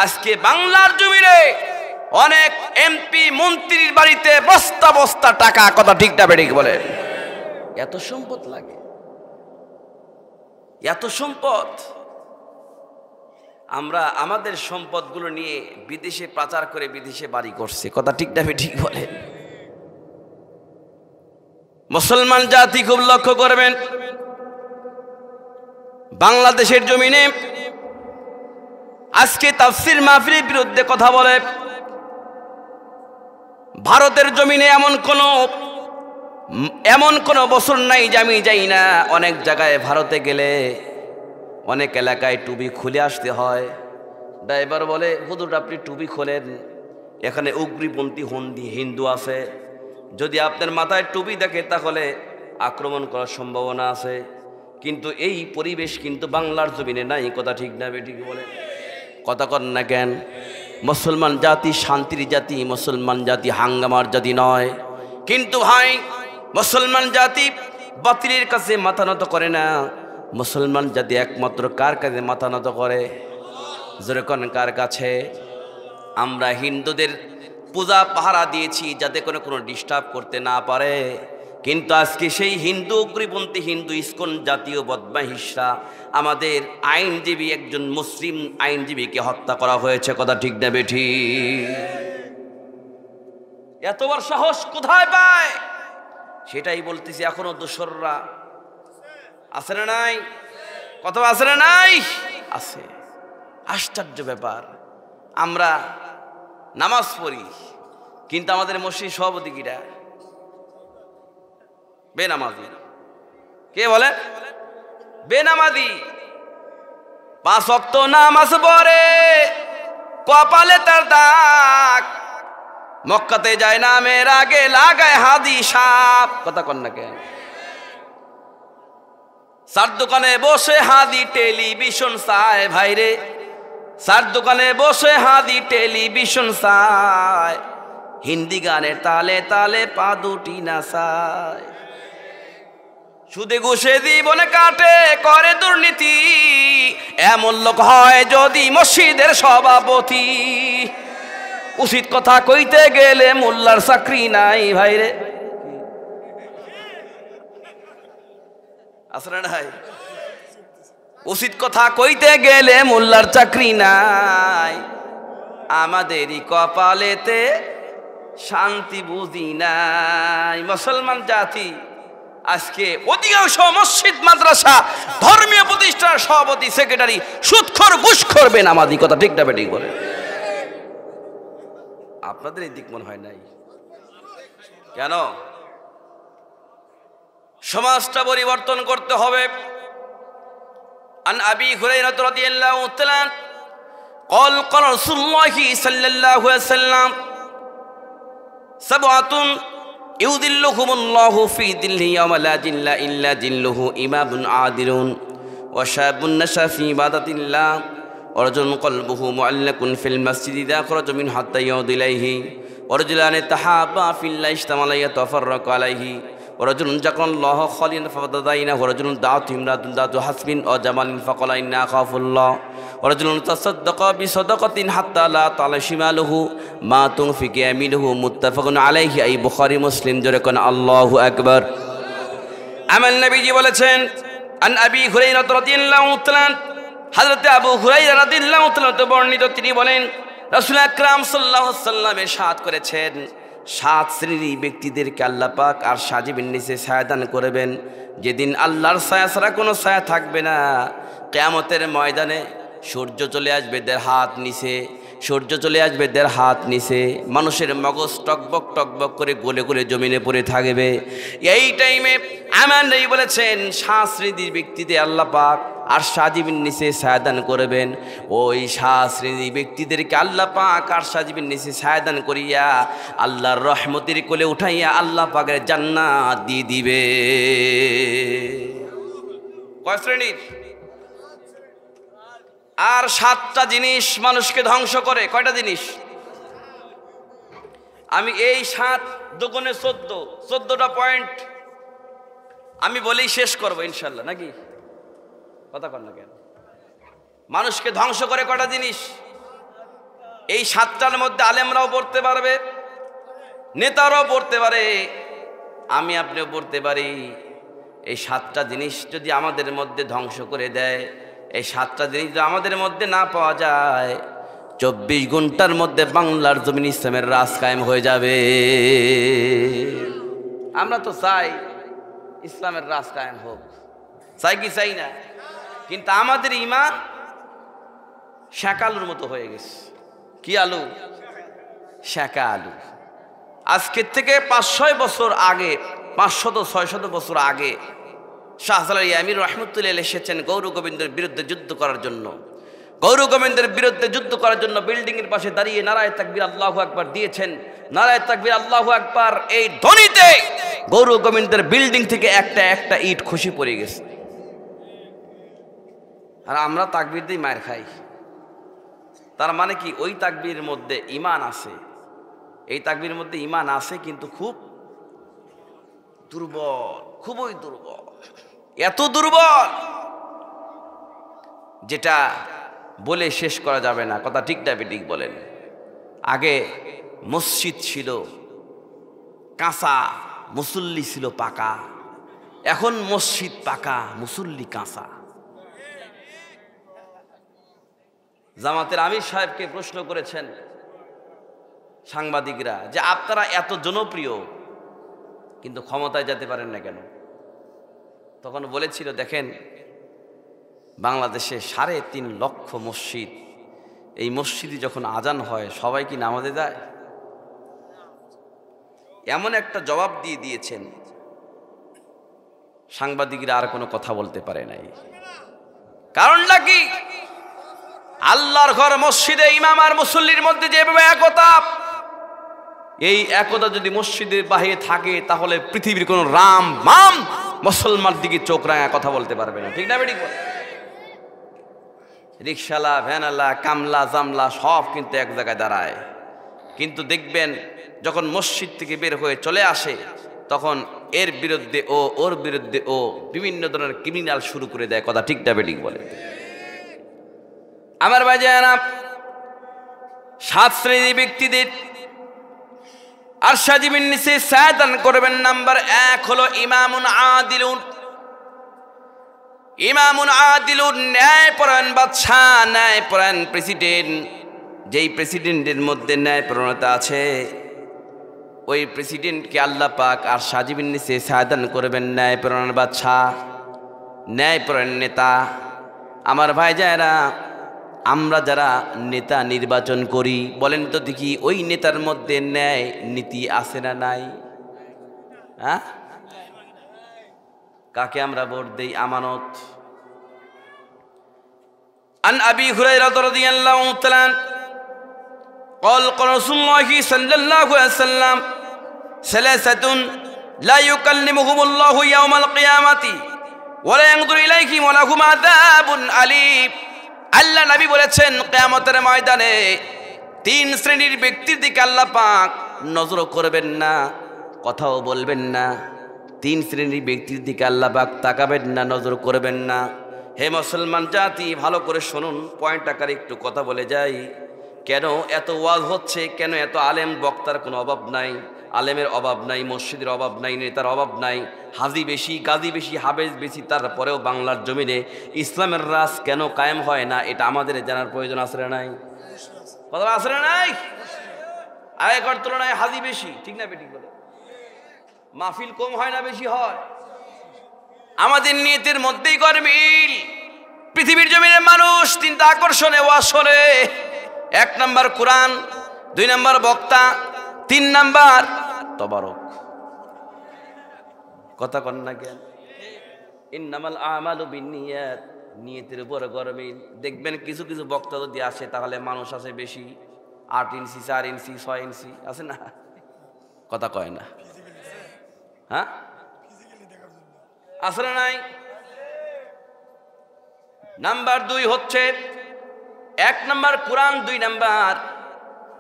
আজকে বাংলার জমিনে অনেক এমপি মন্ত্রীর বাড়িতে বস্তা বস্তা টাকা, কথা ঠিক না বেঠিক বলেন? এত সম্পদ লাগে, এত সম্পদ। আমরা আমাদের সম্পদগুলো নিয়ে বিদেশে পাচার করে বিদেশে বাড়ি করছে, কথা ঠিক না বেঠিক বলেন? মুসলমান জাতি খুব লক্ষ্য করবেন, বাংলাদেশের জমিনে আজকে তাফসীর মাহফিলের বিরুদ্ধে কথা বলে। ভারতের জমিনে এমন কোন বছর নাই যে আমি যাই না। অনেক জায়গায় ভারতে গেলে অনেক এলাকায় টুপি খুলে আসতে হয়। ড্রাইভার বলে, হুজুর আপনি টুপি খোলেন, এখানে উগ্রপন্থী হিন্দু আছে, যদি আপনার মাথায় টুপি দেখে তাহলে আক্রমণ করার সম্ভাবনা আছে। কিন্তু এই পরিবেশ কিন্তু বাংলার জমিনে নাই, কথা ঠিক না বেঠিক বলে? কথা কন না কেন? মুসলমান জাতি শান্তির জাতি, মুসলমান জাতি হাঙ্গামার জাতি নয়। কিন্তু ভাই, মুসলমান জাতি বাতিলের কাছে মাথা নত করে না। মুসলমান জাতি একমাত্র কার কাছে মাথা নত করে? যেরকম কার কাছে? আমরা হিন্দুদের পূজা পাহারা দিয়েছি যাতে কোনো ডিস্টার্ব করতে না পারে। কিন্তু আজকে সেই হিন্দু উগ্রপন্থী হিন্দু ইসকন জাতীয় বদমাইশরা আমাদের আইনজীবী, একজন মুসলিম আইনজীবীকে হত্যা করা হয়েছে, কথা ঠিক না বেঠিক? এত বড় সাহস কোথায় পায়? সেটাই বলতেছি, এখনো দোসররা আছে না নাই? কত আছে না নাই? আছে। আশ্চর্য ব্যাপার, আমরা নামাজ পড়ি কিন্তু আমাদের মসজিদ সভাপতি কিরা? বেনামাজি। কে বলেন? বেনামাজি। 5 ওয়াক্ত নামাজ পড়ে, কপালে তার দাগ, মক্কাতে যায় নামের আগে লাগায় হাদি সাপ। কথা কন না কেন? সার দোকানে বসে হাদি টেলিভিশন চায় ভাইরে, সার দোকানে বসে হাদি টেলিভিশন চায়, হিন্দি গানের তালে তালে পা দুটি নাচায়। সুদে ঘুষে জীবনে কাটে, করে দুর্নীতি, এমন লোক হয় যদি মসজিদের সভাপতি। উচিত কথা কইতে গেলে মোল্লার চাকরি নাই ভাইরে। আসলে নাই? উচিত কথা কইতে গেলে মোল্লার চাকরি নাই, আমাদেরই কপালেতে শান্তি বুঝি নাই। মুসলমান জাতি আজকে অধিকাংশ মসজিদ মাদ্রাসা ধর্মীয় প্রতিষ্ঠানের সভাপতি সেক্রেটারি সুদখোর ঘুষখোর বেনামাজি। কথা ঠিক না বেঠিক বলে? আপনাদের এই দিক মনে হয় নাই কেন? সমাজটা পরিবর্তন করতে হবে। আন আবি হুরায়রা রাদিয়াল্লাহু তাআলা قال قال رسول الله صلى الله عليه وسلم سبعة يذلهم الله في ظله يوم لا ظل إلا ظله إمام عادل وشاب نشأ في عبادة الله ورجل قلبه معلق في المسجد إذا خرج منه حتى يعود إليه ورجلان تحابا في الله اجتمعا يتفرق عليه ورجل ذكر الله خاليا ففضل عينه ورجل دعته امرأة ذات حسب أو جمال فقال إني أخاف الله ورجل تصدق بصدقة حتى لا تعلم شماله ما تنفق يمينه متفق عليه أي বুখারী মুসলিম। জোরে কোন আল্লাহু আকবার। আমার নবীজি বলেছেন, আন আবি হুরায়রা রাদিয়াল্লাহু তাআলা, হযরত আবু হুরায়রা রাদিয়াল্লাহু তাআলা বর্ণিত, তিনি বলেন রাসূল আকরাম সাল্লাল্লাহু আলাইহি ওয়াসাল্লাম ইরশাদ করেছেন, 7 শ্রেণীর ব্যক্তিদেরকে আল্লাহ পাক আর সাজিবের নিচে ছায়া দান করবেন, যেদিন আল্লাহর ছায়া ছাড়া কোনো ছায়া থাকবে না। কিয়ামতের ময়দানে সূর্য চলে আসবে 1.5 হাত নিচে, সূর্য চলে আসবে 1.5 হাত নিচে, মানুষের মগজ টকবক টকবক করে গলে গলে জমিনে পড়ে থাকবে। এই টাইমে আমার নবী বলেছেন 7 শ্রেণীর ব্যক্তিদের আল্লাহ পাক আর সাজিবের নিচে ছায়া দান করবেন। ওই 7 শ্রেণীর ব্যক্তিদেরকে আল্লাহ পাক আর সাজিবের নিচে ছায়া দান করিয়া আল্লাহর রহমতের কোলে উঠাইয়া আল্লাহ পাকের জান্নাত দিয়ে দিবে। কয় শ্রেণীর? আর 7টা জিনিস মানুষকে ধ্বংস করে। কয়টা জিনিস? আমি এই 7 দুগুণে 14টা পয়েন্ট আমি বলেই শেষ করব ইনশাল্লাহ, নাকি? কথা কন না কেন? মানুষকে ধ্বংস করে কয়টা জিনিস? এই 7টার মধ্যে আলেমরাও পড়তে পারবে, নেতারাও পড়তে পারে, আমি আপনিও পড়তে পারি। এই 7টা জিনিস যদি আমাদের মধ্যে ধ্বংস করে দেয়, এই 7টা জিনিস যদি আমাদের মধ্যে না পাওয়া যায়, 24 ঘন্টার মধ্যে বাংলার জমিন ইসলামের রাজ কায়েম হয়ে যাবে। আমরা তো চাই ইসলামের রাজ কায়েম হোক, চাই কি চাই না? কিন্তু আমাদের ঈমান শাকালুর মতো হয়ে গেছে। কি আলু? শাকা আলু। আজকের থেকে 500 বছর আগে, 500-600 বছর আগে শাহজালাল ইয়ামির রহমতুল্লাহ এসেছেন গৌর গোবিন্দের বিরুদ্ধে যুদ্ধ করার জন্য। গৌর গোবিন্দের বিরুদ্ধে যুদ্ধ করার জন্য বিল্ডিং এর পাশে দাঁড়িয়ে নারায়ে তাকবীর আল্লাহু আকবার দিয়েছেন। নারায়ে তাকবীর আল্লাহু আকবার এই ধ্বনিতে গৌর গোবিন্দের বিল্ডিং থেকে একটা ইট খসে পড়ে গেছে। আর আমরা তাকবীর দিয়ে মার খাই। তার মানে কি? ওই তাকবীরের মধ্যে ঈমান আছে, এই তাকবীরের মধ্যে ঈমান আছে, কিন্তু খুব দুর্বল, খুবই দুর্বল, এত দুর্বল যেটা বলে শেষ করা যাবে না। কথা ঠিক না বেঠিক বলেন? আগে মসজিদ ছিল কাঁচা, মুসল্লি ছিল পাকা। এখন মসজিদ পাকা, মুসল্লি কাঁচা। জামাতের আমির সাহেবকে প্রশ্ন করেছেন সাংবাদিকরা যে আপনারা এত জনপ্রিয় কিন্তু ক্ষমতায় যেতে পারেন না কেন? তখন বলেছিল, দেখেন বাংলাদেশে 3.5 লক্ষ মসজিদ, এই মসজিদে যখন আজান হয় সবাই কি নামাজে যায়? এমন একটা জবাব দিয়ে দিয়েছেন সাংবাদিকরা আর কোনো কথা বলতে পারে নাই। কারণটা কি? আল্লাহর ঘর মসজিদে ইমাম আর মুসল্লির মধ্যে যেভাবে একতা, এই একতা যদি মসজিদের বাহিরে থাকে তাহলে পৃথিবীর কোন রাম মাম মুসলমান দিকে চোখ রাঙা কথা বলতে পারবে না। ঠিক না বেঠিক? রিকশালা, ভ্যানালা, কামলা, জামলা সব কিন্তু এক জায়গায় দাঁড়ায়, কিন্তু দেখবেন যখন মসজিদ থেকে বের হয়ে চলে আসে তখন এর বিরুদ্ধে ও, ওর বিরুদ্ধে ও, বিভিন্ন ধরনের ক্রিমিনাল শুরু করে দেয়। কথা ঠিক না বেঠিক বলে? আমার ভাইজানেরা, 7 শ্রেণীর ব্যক্তিদের আরশাদি বিন নিসে সায়দান করবেন। নাম্বার 1 হলো ইমামুন আদিলুন। ইমামুন আদিলুন, ন্যায়পরায়ণ বাদশা, ন্যায়পরায়ণ প্রেসিডেন্ট। যেই প্রেসিডেন্টের মধ্যে ন্যায়পরায়ণতা আছে ওই প্রেসিডেন্টকে আল্লাহ পাক আরশাদি বিন নিসে সায়দান করবেন ন্যায়পরায়ণ বাদশা, ন্যায়পরায়ণ নেতা। আমার ভাইজানেরা, আমরা যারা নেতা নির্বাচন করি, বলেন তো দেখি ওই নেতার মধ্যে ন্যায় নীতি আছে না নাই? হ্যাঁ, কাকে আমরা ভোট দেই? আমানত। আন আবি হুরায়রা রাদিয়াল্লাহু তাআলা قال قال رسول الله صلى الله عليه وسلم ثلاثة لا يكلمهم الله يوم القيامة ولا ينظر إليهم ولهم عذاب أليم। আল্লাহ নবী বলেছেন কিয়ামতের ময়দানে 3 শ্রেণীর ব্যক্তির দিকে আল্লাহ পাক নজর করবেন না, কথাও বলবেন না। 3 শ্রেণীর ব্যক্তির দিকে আল্লাহ পাক তাকাবেন না, নজর করবেন না। হে মুসলমান জাতি, ভালো করে শুনুন, পয়েন্ট আকারে একটু কথা বলে যাই। কেন এত ওয়াজ হচ্ছে? কেন এত আলেম বক্তার কোনো অভাব নাই? আলেমের অভাব নাই, মসজিদের অভাব নাই, নেতার অভাব নাই। হাজি বেশি, গাজী বেশি, হাবেজ বেশি, তারপরেও বাংলার জমিনে ইসলামের রাজ কেন কায়েম হয় না? এটা আমাদের জানার প্রয়োজন আছে না নাই? কথা আছে না নাই? আগেকার তুলনায় হাজি বেশি, ঠিক না বেঠিক বলে? মাহফিল কম হয় না বেশি হয়? আমাদের নিয়তের মধ্যেই গরমিল। পৃথিবীর জমিনে মানুষ 3টা আকর্ষণে ওয়াজ শোনে। 1 নাম্বার কোরআন, 2 নাম্বার বক্তা, 3 নাম্বার তবারক। কথা কন না কেন? ইন্নামাল আমালু বিন্নিয়াত, নিয়তের উপর গরমিল। দেখবেন কিছু কিছু বক্তা যদি আসে তাহলে মানুষ আসে বেশি, 8 ইঞ্চি, 4 ইঞ্চি, 6 ইঞ্চি আছে না? কথা কয় না? হ্যাঁ, আসলে নাই? নাম্বার 2 হচ্ছে 1 নাম্বার কোরআন, 2 নাম্বার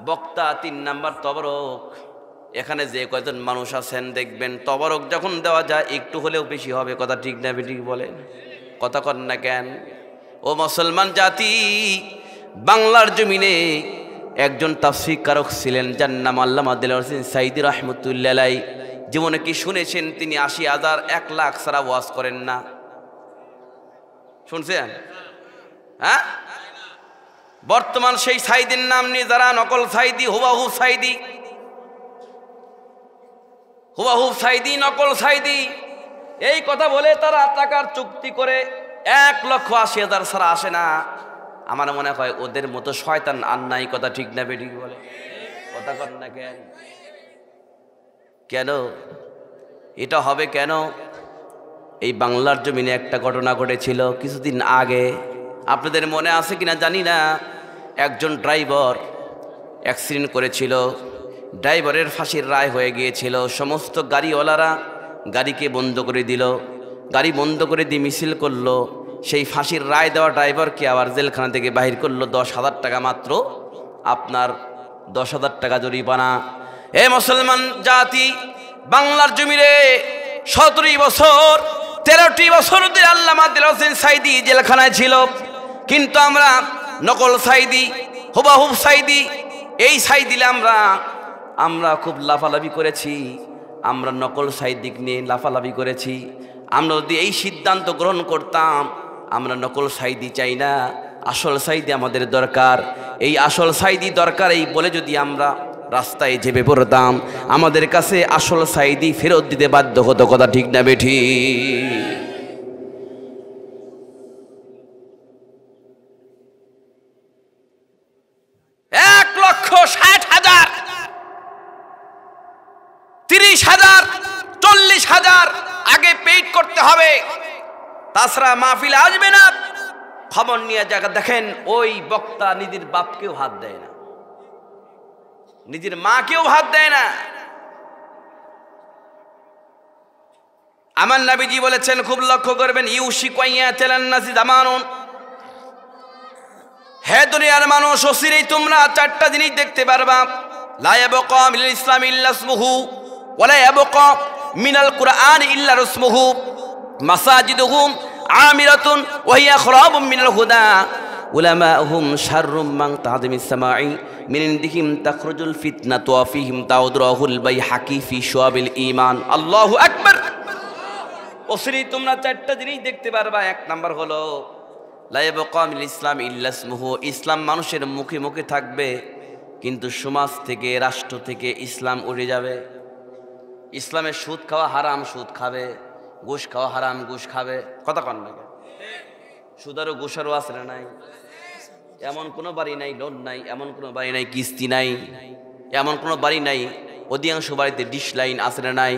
বক্তা, 3 নাম্বার তবরক। এখানে যে কয়জন মানুষ আছেন দেখবেন তবরক যখন দেওয়া যায় একটু হলেও বেশি হবে। কথা ঠিক না বেঠিক বলেন? কথা কন না কেন? ও মুসলমান জাতি, বাংলার জমিনে একজন তাফসীর কারক ছিলেন যার নাম আল্লামা দেলোয়ার হোসেন সাঈদী রাহমাতুল্লাহ আলাইহি। জীবনে কি শুনেছেন তিনি 80,000 1 লাখ ছাড়া ওয়াজ করেন না? শুনছেন? হ্যাঁ, বর্তমান সেই সাঈদীর নাম নিয়ে যারা নকল সাঈদী, হুবাহু সাঈদী, হুবাহু সাঈদী, নকল সাঈদী, এই কথা বলে তারা টাকার চুক্তি করে 1,80,000 ছাড়া আসে না। আমার মনে হয় ওদের মতো শয়তান আর নাই। কথা ঠিক না বেঠিক বলে? কথা কর না কেন? কেন এটা হবে? কেন? এই বাংলার জমিনে একটা ঘটনা ঘটেছিল কিছুদিন আগে, আপনাদের মনে আছে কিনা জানি না। একজন ড্রাইভার অ্যাক্সিডেন্ট করেছিল, ড্রাইভারের ফাঁসির রায় হয়ে গিয়েছিল। সমস্ত গাড়িওয়ালারা গাড়িকে বন্ধ করে দিল, গাড়ি বন্ধ করে দিয়ে মিছিল করলো। সেই ফাঁসির রায় দেওয়া ড্রাইভারকে আবার জেলখানা থেকে বাহির করলো। 10,000 টাকা মাত্র, আপনার 10,000 টাকা জরিমানা। এ মুসলমান জাতি, বাংলার জমিনে 17 বছর 13টি বছর ধরে আল্লামা দেলোয়ার হোসেন সাঈদী জেলখানায় ছিল। কিন্তু আমরা নকল সাঈদী, হুবাহু সাঈদী, এই সাঈদীলে আমরা খুব লাফালাফি করেছি। আমরা নকল সাঈদী নিয়ে লাফালাফি করেছি। আমরা যদি এই সিদ্ধান্ত গ্রহণ করতাম, আমরা নকল সাঈদী চাই না, আসল সাঈদী আমাদের দরকার। এই আসল সাঈদী দরকার এই বলে যদি আমরা রাস্তায় চেপে পড়তাম, আমাদের কাছে আসল সাঈদী ফেরত দিতে বাধ্য হতো। কথা ঠিক না বেঠিক? 1,60,000, 30,000, 40,000 আগে ওয়েট করতে হবে, তাছাড়া মাহফিলে আসবে না। খবর নিয়ে জায়গা দেখেন, ওই বক্তা নিজের বাপকেও হাত দেয় না, নিজের মাকেও হাত দেয় না। আমার নবীজি বলেছেন, খুব লক্ষ্য করবেন, হে দুনিয়ার মানুষ, অচিরেই তোমরা চারটা জিনিস দেখতে পারবা। লা ইয়াবকা মিনাল ইসলাম ইল্লা ইসমুহু ওয়া লা ইয়াবকা মিনাল কুরআন ইল্লা রুসমুহু মাসাজিদুহুম আমিরাতুন ওয়া হিয়া খরাবুম মিনাল হুদা উলামাউহুম শাররুম মান তা'যিমিস সামাঈ মিন ইনদিহিম তাখরুজুল ফিতনাতু ওয়া ফীহিম তাউদরাহুল বাইহাকি ফি শুআবিল ঈমান। আল্লাহু আকবার। অচিরেই তোমরা চারটা জিনিস দেখতে পারবা। এক নাম্বার হলো লা ইয়াবকা মিনাল ইসলাম ইল্লা ইসমুহু, ইসলাম মানুষের মুখে মুখে থাকবে, কিন্তু সমাজ থেকে, রাষ্ট্র থেকে ইসলাম উড়ে যাবে। ইসলামের সুদ খাওয়া হারাম, সুদ খাবে, ঘুষ খাওয়া হারাম, ঘুষ খাবে। কথা কন না, সুদারও ঘুষারও আছে না নাই? এমন কোনো বাড়ি নাই লোন নাই, এমন কোনো বাড়ি নাই কিস্তি নাই, এমন কোনো বাড়ি নাই অধিকাংশ বাড়িতে ডিশ লাইন আছে না নাই?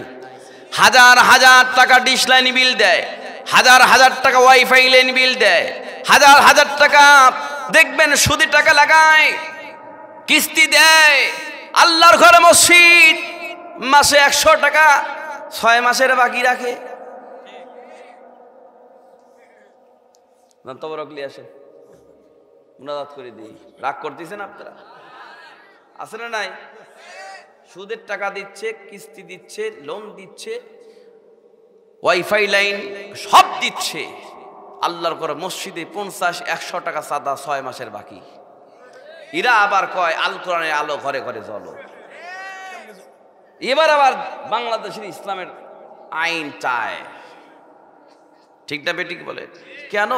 হাজার হাজার টাকা ডিশ লাইন বিল দেয়, হাজার হাজার টাকা ওয়াইফাই লাইন বিল দেয়, হাজার হাজার টাকা দেখবেন সুদে টাকা লাগায়, কিস্তি দেয়। আল্লাহর ঘরে মসজিদ মাসে 100 টাকা 6 মাসের বাকি রাখে। তবরকলি আসে, মুনাজাত করে দিই। রাগ করতেছেন আপনারা? আছে না নাই? সুদের টাকা দিচ্ছে, কিস্তি দিচ্ছে, লোন দিচ্ছে, ওয়াইফাই লাইন সব দিচ্ছে। আল্লাহর ঘরে মসজিদে 50-100 টাকা চাঁদা 6 মাসের বাকি। এরা আবার কয় আল কোরআনের আলো ঘরে ঘরে জ্বলো। এবার আবার বাংলাদেশের ইসলামের আইন চায়, ঠিক না বেঠিক বলে? কেন?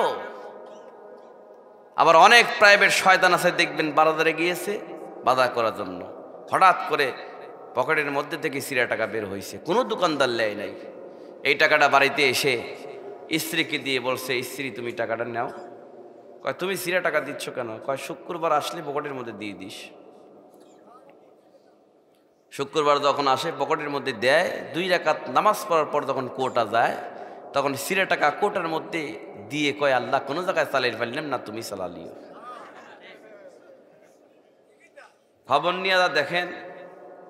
আবার অনেক প্রাইভেট শয়তান আছে, দেখবেন বাজারে গিয়েছে বাজার করার জন্য, হঠাৎ করে পকেটের মধ্যে থেকে সিরা টাকা বের হয়েছে, কোনো দোকানদার লেয় নাই। এই টাকাটা বাড়িতে এসে স্ত্রীকে দিয়ে বলছে, স্ত্রী তুমি টাকাটা নাও। কয় তুমি সিরা টাকা দিচ্ছ কেন? কয় শুক্রবার আসলে পকেটের মধ্যে দিয়ে দিস। শুক্রবার যখন আসে পকেটের মধ্যে দেয়, 2 রাকাত নামাজ পড়ার পর যখন কোটা যায়, তখন সিরা টাকা কোটার মধ্যে দিয়ে কয় আল্লাহ কোনো জায়গায় চালিয়ে ফেললাম না, তুমি চালালিও। খবর নিয়ে দেখেন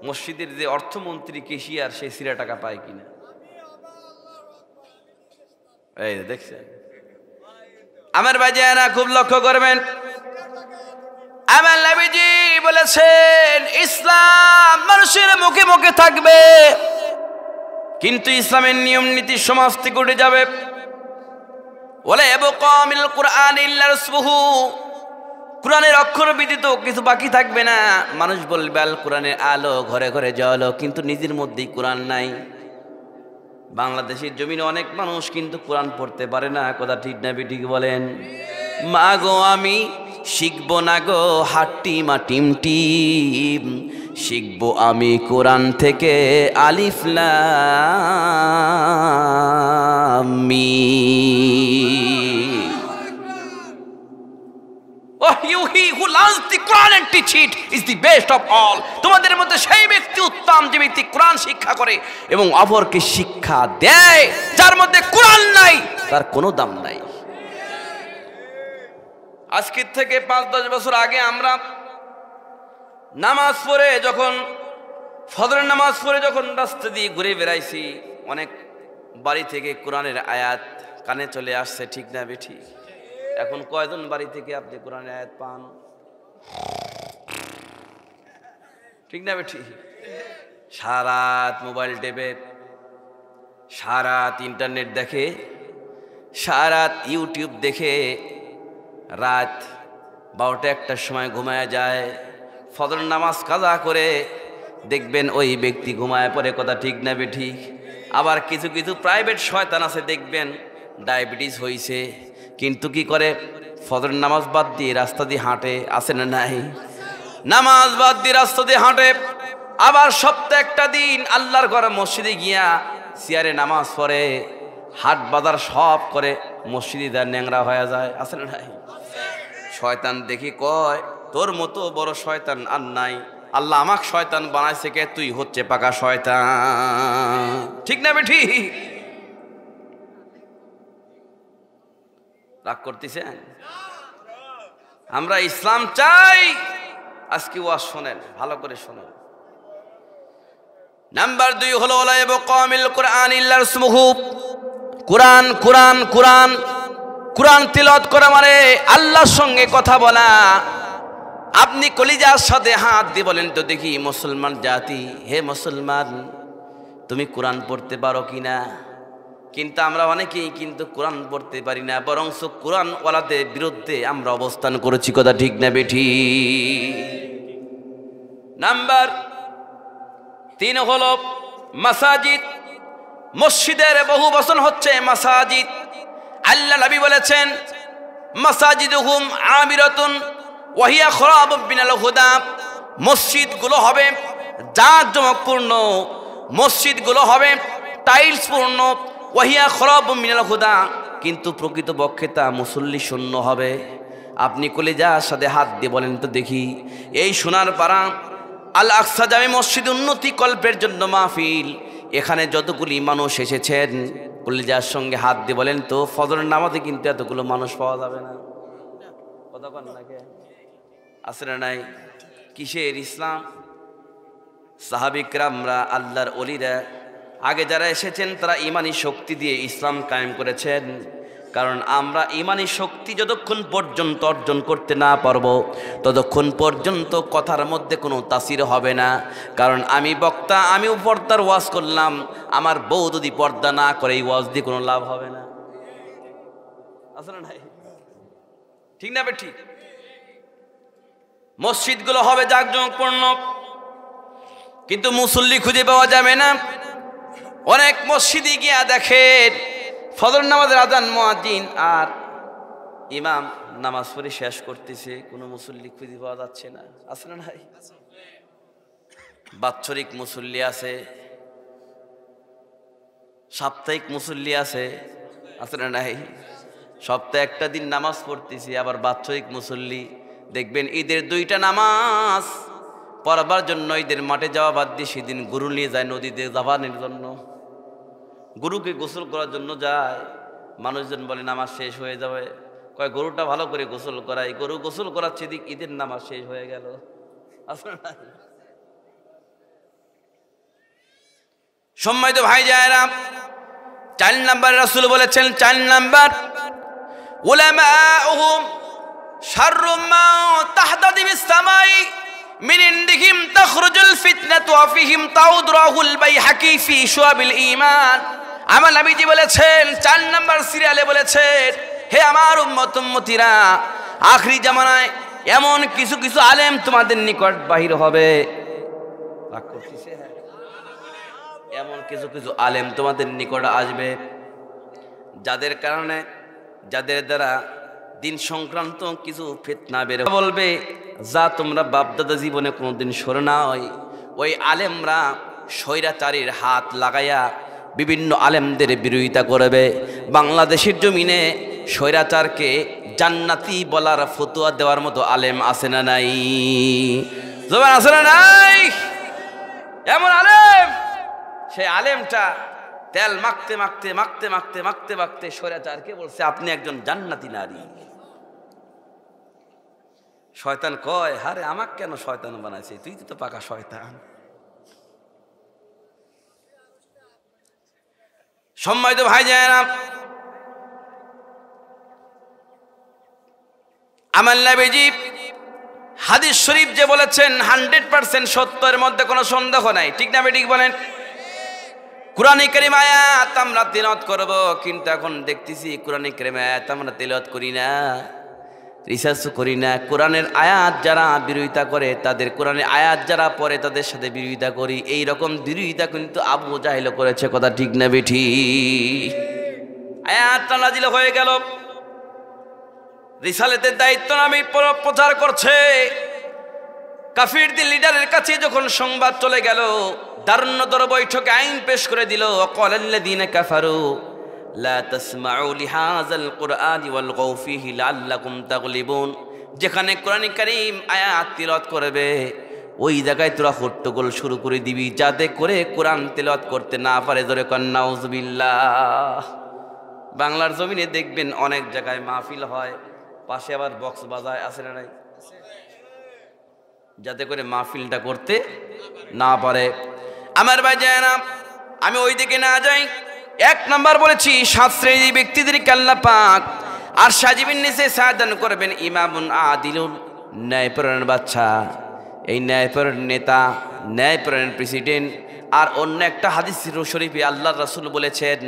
মসজিদের যে অর্থমন্ত্রী কেশিয়ার, সেই সিরা টাকা পায় কিনা। এই দেখছেন? আমার ভাইজানা খুব লক্ষ্য করবেন, আমার নবীজি বলেছেন ইসলাম মানুষের মুখে মুখে থাকবে, কিন্তু ইসলামের নিয়ম নীতি সমাজ থেকে উঠে যাবে। ওয়ালা ইয়াবকা মিনাল কুরআন ইল্লা রুসমুহু, কোরআনের অক্ষর ব্যতীত কিছু বাকি থাকবে না। মানুষ বলবে আল কোরআনের আলো ঘরে ঘরে জ্বলো, কিন্তু নিজের মধ্যেই কোরআন নাই। বাংলাদেশের জমিনে অনেক মানুষ কিন্তু কোরআন পড়তে পারে না। কথা ঠিক না বেঠিক বলেন? মা গো আমি শিখবো না গো হাট্টি মাটিম টিম, শিখবো আমি কোরআন থেকে আলিফ লাম মিম। He who learns the Quran and teach it is the best of all. তোমাদের মধ্যে সেই ব্যক্তি উত্তম যে ব্যক্তি কোরআন শিক্ষা করে এবং অপরকে শিক্ষা দেয়। যার মধ্যে কোরআন নাই তার কোনো দাম নাই। আজকে থেকে 5-10 বছর আগে আমরা নামাজ পড়ে যখন ফজরের নামাজ পড়ে যখন রাস্তা দিয়ে ঘুরে বেড়াইছি, অনেক বাড়ি থেকে কোরআনের আয়াত কানে চলে আসছে, ঠিক না বেঠিক? এখন কয়জন বাড়ি থেকে আপনি কোরআনের আয়াত পান? ঠিক না বেঠিক? সারাত মোবাইল টেপে, সারাত ইন্টারনেট দেখে, সারাত ইউটিউব দেখে, রাত 12টা-1টার সময় ঘুমায় যায়। ফজর নামাজ কাজা করে দেখবেন ওই ব্যক্তি ঘুমায় পড়ে। কথা ঠিক না বেঠিক? আবার কিছু কিছু প্রাইভেট শয়তান আছে, দেখবেন ডায়াবেটিস হয়েছে, কিন্তু কি করে ফজর নামাজ বাদ দিয়ে রাস্তা দিয়ে হাঁটে। আছে না নাই? নামাজ বাদ দিয়ে রাস্তা দিয়ে হাঁটে। আবার সপ্তাহে একটা দিন আল্লাহর ঘরে মসজিদে গিয়া চেয়ারে নামাজ পড়ে, হাট বাজার সব করে, মসজিদে তার ন্যাংরা হয়ে যায়। আছে না নাই? শয়তান দেখি কয় তোর মতো বড় শয়তান আর নাই, আল্লাহ আমাক শয়তান বানাইছে কে? তুই হচ্ছে পাকা শয়তান। ঠিক না বেঠিক? রাগ করতেছেন? আমরা ইসলাম চাই। আজকে ওয়াজ শোনেন, ভালো করে শোনেন। নাম্বার 2 হলো ওয়ালা ইয়াবকামিল কুরআন ইল্লা ইসমুহু। কুরআন কুরআন কুরআন কুরআন তিলাওয়াত করা মানে আল্লাহর সঙ্গে কথা বলা। আপনি কলিজার সাথে হাত দিয়ে বলেন তো দেখি, মুসলমান জাতি, হে মুসলমান, তুমি কোরআন পড়তে পারো কিনা? কিন্তু আমরা অনেকেই কিন্তু কোরআন পড়তে পারি না, বরং কোরআন ওয়ালাদের বিরুদ্ধে আমরা অবস্থান করেছি। কথা ঠিক না বেঠি? নাম্বার 3 হলো মাসাজিদ। মসজিদের বহু বচন হচ্ছে মাসাজিদ। আল্লাহ নবী বলেছেন, মাসাজিদুহুম আমিরাতুন ওয়া হিয়া খরাবুম মিনাল হুদা। মসজিদগুলো হবে জাঁকজমকপূর্ণ, মসজিদগুলো হবে টাইলস পূর্ণ। ওয়া হিয়া খরাবুম মিনাল হুদা, কিন্তু প্রকৃতপক্ষে তা মুসল্লি শূন্য হবে। আপনি কলিজার সাথে হাত দিয়ে বলেন তো দেখি, এই সোনার পাড়া আল আকসা জামে মসজিদ উন্নতি কল্পের জন্য মাহফিল, এখানে যতগুলি মানুষ এসেছেন, কলিজার সঙ্গে হাত দিয়ে বলেন তো ফজরের নামাজে কিন্তু এতগুলো মানুষ পাওয়া যাবে না। কথা বলেন না কে? আছে না নাই? কিসের ইসলাম? সাহাবিকরামরা, আল্লাহর ওলিরা, আগে যারা এসেছেন তারা ইমানি শক্তি দিয়ে ইসলাম কায়েম করেছেন। কারণ আমরা ইমানি শক্তি যতক্ষণ পর্যন্ত অর্জন করতে না পারবো, ততক্ষণ পর্যন্ত কথার মধ্যে কোনো তাসির হবে না। কারণ আমি বক্তা, আমিও পর্দার ওয়াজ করলাম, আমার বউ যদি পর্দা না করে এই ওয়াজ দিয়ে কোনো লাভ হবে না। আসলে নাই? ঠিক না? ঠিক। মসজিদগুলো হবে জাঁকজমকপূর্ণ, কিন্তু মুসল্লি খুঁজে পাওয়া যাবে না। অনেক মসজিদে গিয়া দেখেন ফজর নামাজের আজান, মুয়াজ্জিন আর ইমাম নামাজ পড়ে শেষ করতেছে, কোনো মুসল্লি খুঁজে পাওয়া যাচ্ছে না। আছে না নাই? বাৎসরিক মুসল্লি আছে, সাপ্তাহিক মুসল্লি আছে। আছে না নাই? সপ্তাহে একটা দিন নামাজ পড়তেছি, আবার বাৎসরিক মুসল্লি। দেখবেন ঈদের 2টা নামাজ পড়াবার জন্য ঈদের মাঠে যাওয়া বাদ দিয়ে সেদিন গরু নিয়ে যায় নদীতে যাবানের জন্য, গরুকে গোসল করার জন্য যায়। মানুষজন বলে নামাজ শেষ হয়ে যাবে, কয় গরুটা ভালো করে গোসল করাই। গরু গোসল করাচ্ছে, দিক ঈদের নামাজ শেষ হয়ে গেল। সম্মানিত ভাই যায়রা, 4 নাম্বার রাসূল বলেছেন, 4 নাম্বার উলামাউহুম শাররুম মা তাহদাদি বিস সামাই মিন ইনদিহিম তাখরুজুল ফিতনাতু ওয়া ফিহিম তাউদরাহুল বাইহাকি ফি শুআবিল ঈমান। আমার নবীজি বলেছেন, 4 নাম্বার সিরিয়ালে বলেছেন, হে আমার উম্মত উম্মতিরা, আখরি জামানায় এমন কিছু কিছু আলেম তোমাদের নিকট বাহির হবে। এমন কিছু কিছু আলেম তোমাদের নিকট আসবে, যাদের কারণে, যাদের দ্বারা দিন সংক্রান্ত কিছু ফিতনা বের বলবে, যা তোমরা বাপদাদা জীবনে কোনোদিন শোনো না। ওই আলেমরা স্বৈরাচারীর হাত লাগাইয়া বিভিন্ন আলেমদের বিরোধিতা করবে। বাংলাদেশের জমিনে স্বৈরাচারকে জান্নাতি বলার ফতোয়া দেওয়ার মতো আলেম আছে না নাই? জবান আছে না নাই? এমন আলেম, সেই আলেমটা তেল মাখতে মাখতে মাখতে মাখতে মাখতে মাখতে স্বৈরাচারকে বলছে, আপনি একজন জান্নাতি নারী। শয়তান কয়, হারে আমাকে কেন শয়তান বানাইছে? তুই তো পাকা শয়তান। সম্মানিত ভাই যায়রা, আমার নবীজি হাদিস শরীফ যে বলেছেন 100% সত্যের মধ্যে কোনো সন্দেহ নাই। ঠিক না ঠিক বলেন? কুরআনে কারীম আয়াত আমরা তিলাওয়াত করব, কিন্তু এখন দেখতেছি কুরআনে কারীম আয়াত আমরা তিলাওয়াত করি না, রিসার্চ করি না। কোরআনের আয়াত যারা বিরোধিতা করে, তাদের কোরআনের আয়াত যারা পড়ে তাদের সাথে বিরোধিতা করি। এই রকম বিরোধিতা কিন্তু আবু জাহেল করেছে। কথা ঠিক না বেঠি? আয়াতটা নাজিল হয়ে গেল, রিসালাতের দায়িত্ব আমি প্রচার করছে। কাফিরদের লিডারের কাছে যখন সংবাদ চলে গেল, দারুণতর বৈঠকে আইন পেশ করে দিল, ওয়াকালাল্লাযীনা কাফারু লা তাসমাউ লিহাযাল কুরআনি ওয়ালগাউ ফীহি লাআল্লাকুম তাগলিবুন। যেখানে কোরআনে কারীম আয়াত তিলাওয়াত করবে, ওই জায়গায় তোরা হট্টগোল শুরু করে দিবি, যাতে করে কোরআন তিলাওয়াত করতে না পারে। জোরে কন নাউযুবিল্লাহ। বাংলার জমিনে দেখবেন অনেক জায়গায় মাহফিল হয়, পাশে আবার বক্স বাজায়, আছে না নাই? যাতে করে মাহফিলটা করতে না পারে। আমার ভাই যায় না, আমি ওই দিকে না যাই। 1 নাম্বার বলেছি 7 শ্রেণীর ব্যক্তিদেরকে আল্লাহ পাক আর সাজিবিন নিচে সাদান করবেন ইমামুন আদিলুন, ন্যায়পরায়ণ বাদশা, এই ন্যায়পরায়ণ নেতা, ন্যায়পরায়ণ প্রেসিডেন্ট। আর অন্য একটা হাদিস শরীফে আল্লাহর রাসূল বলেছেন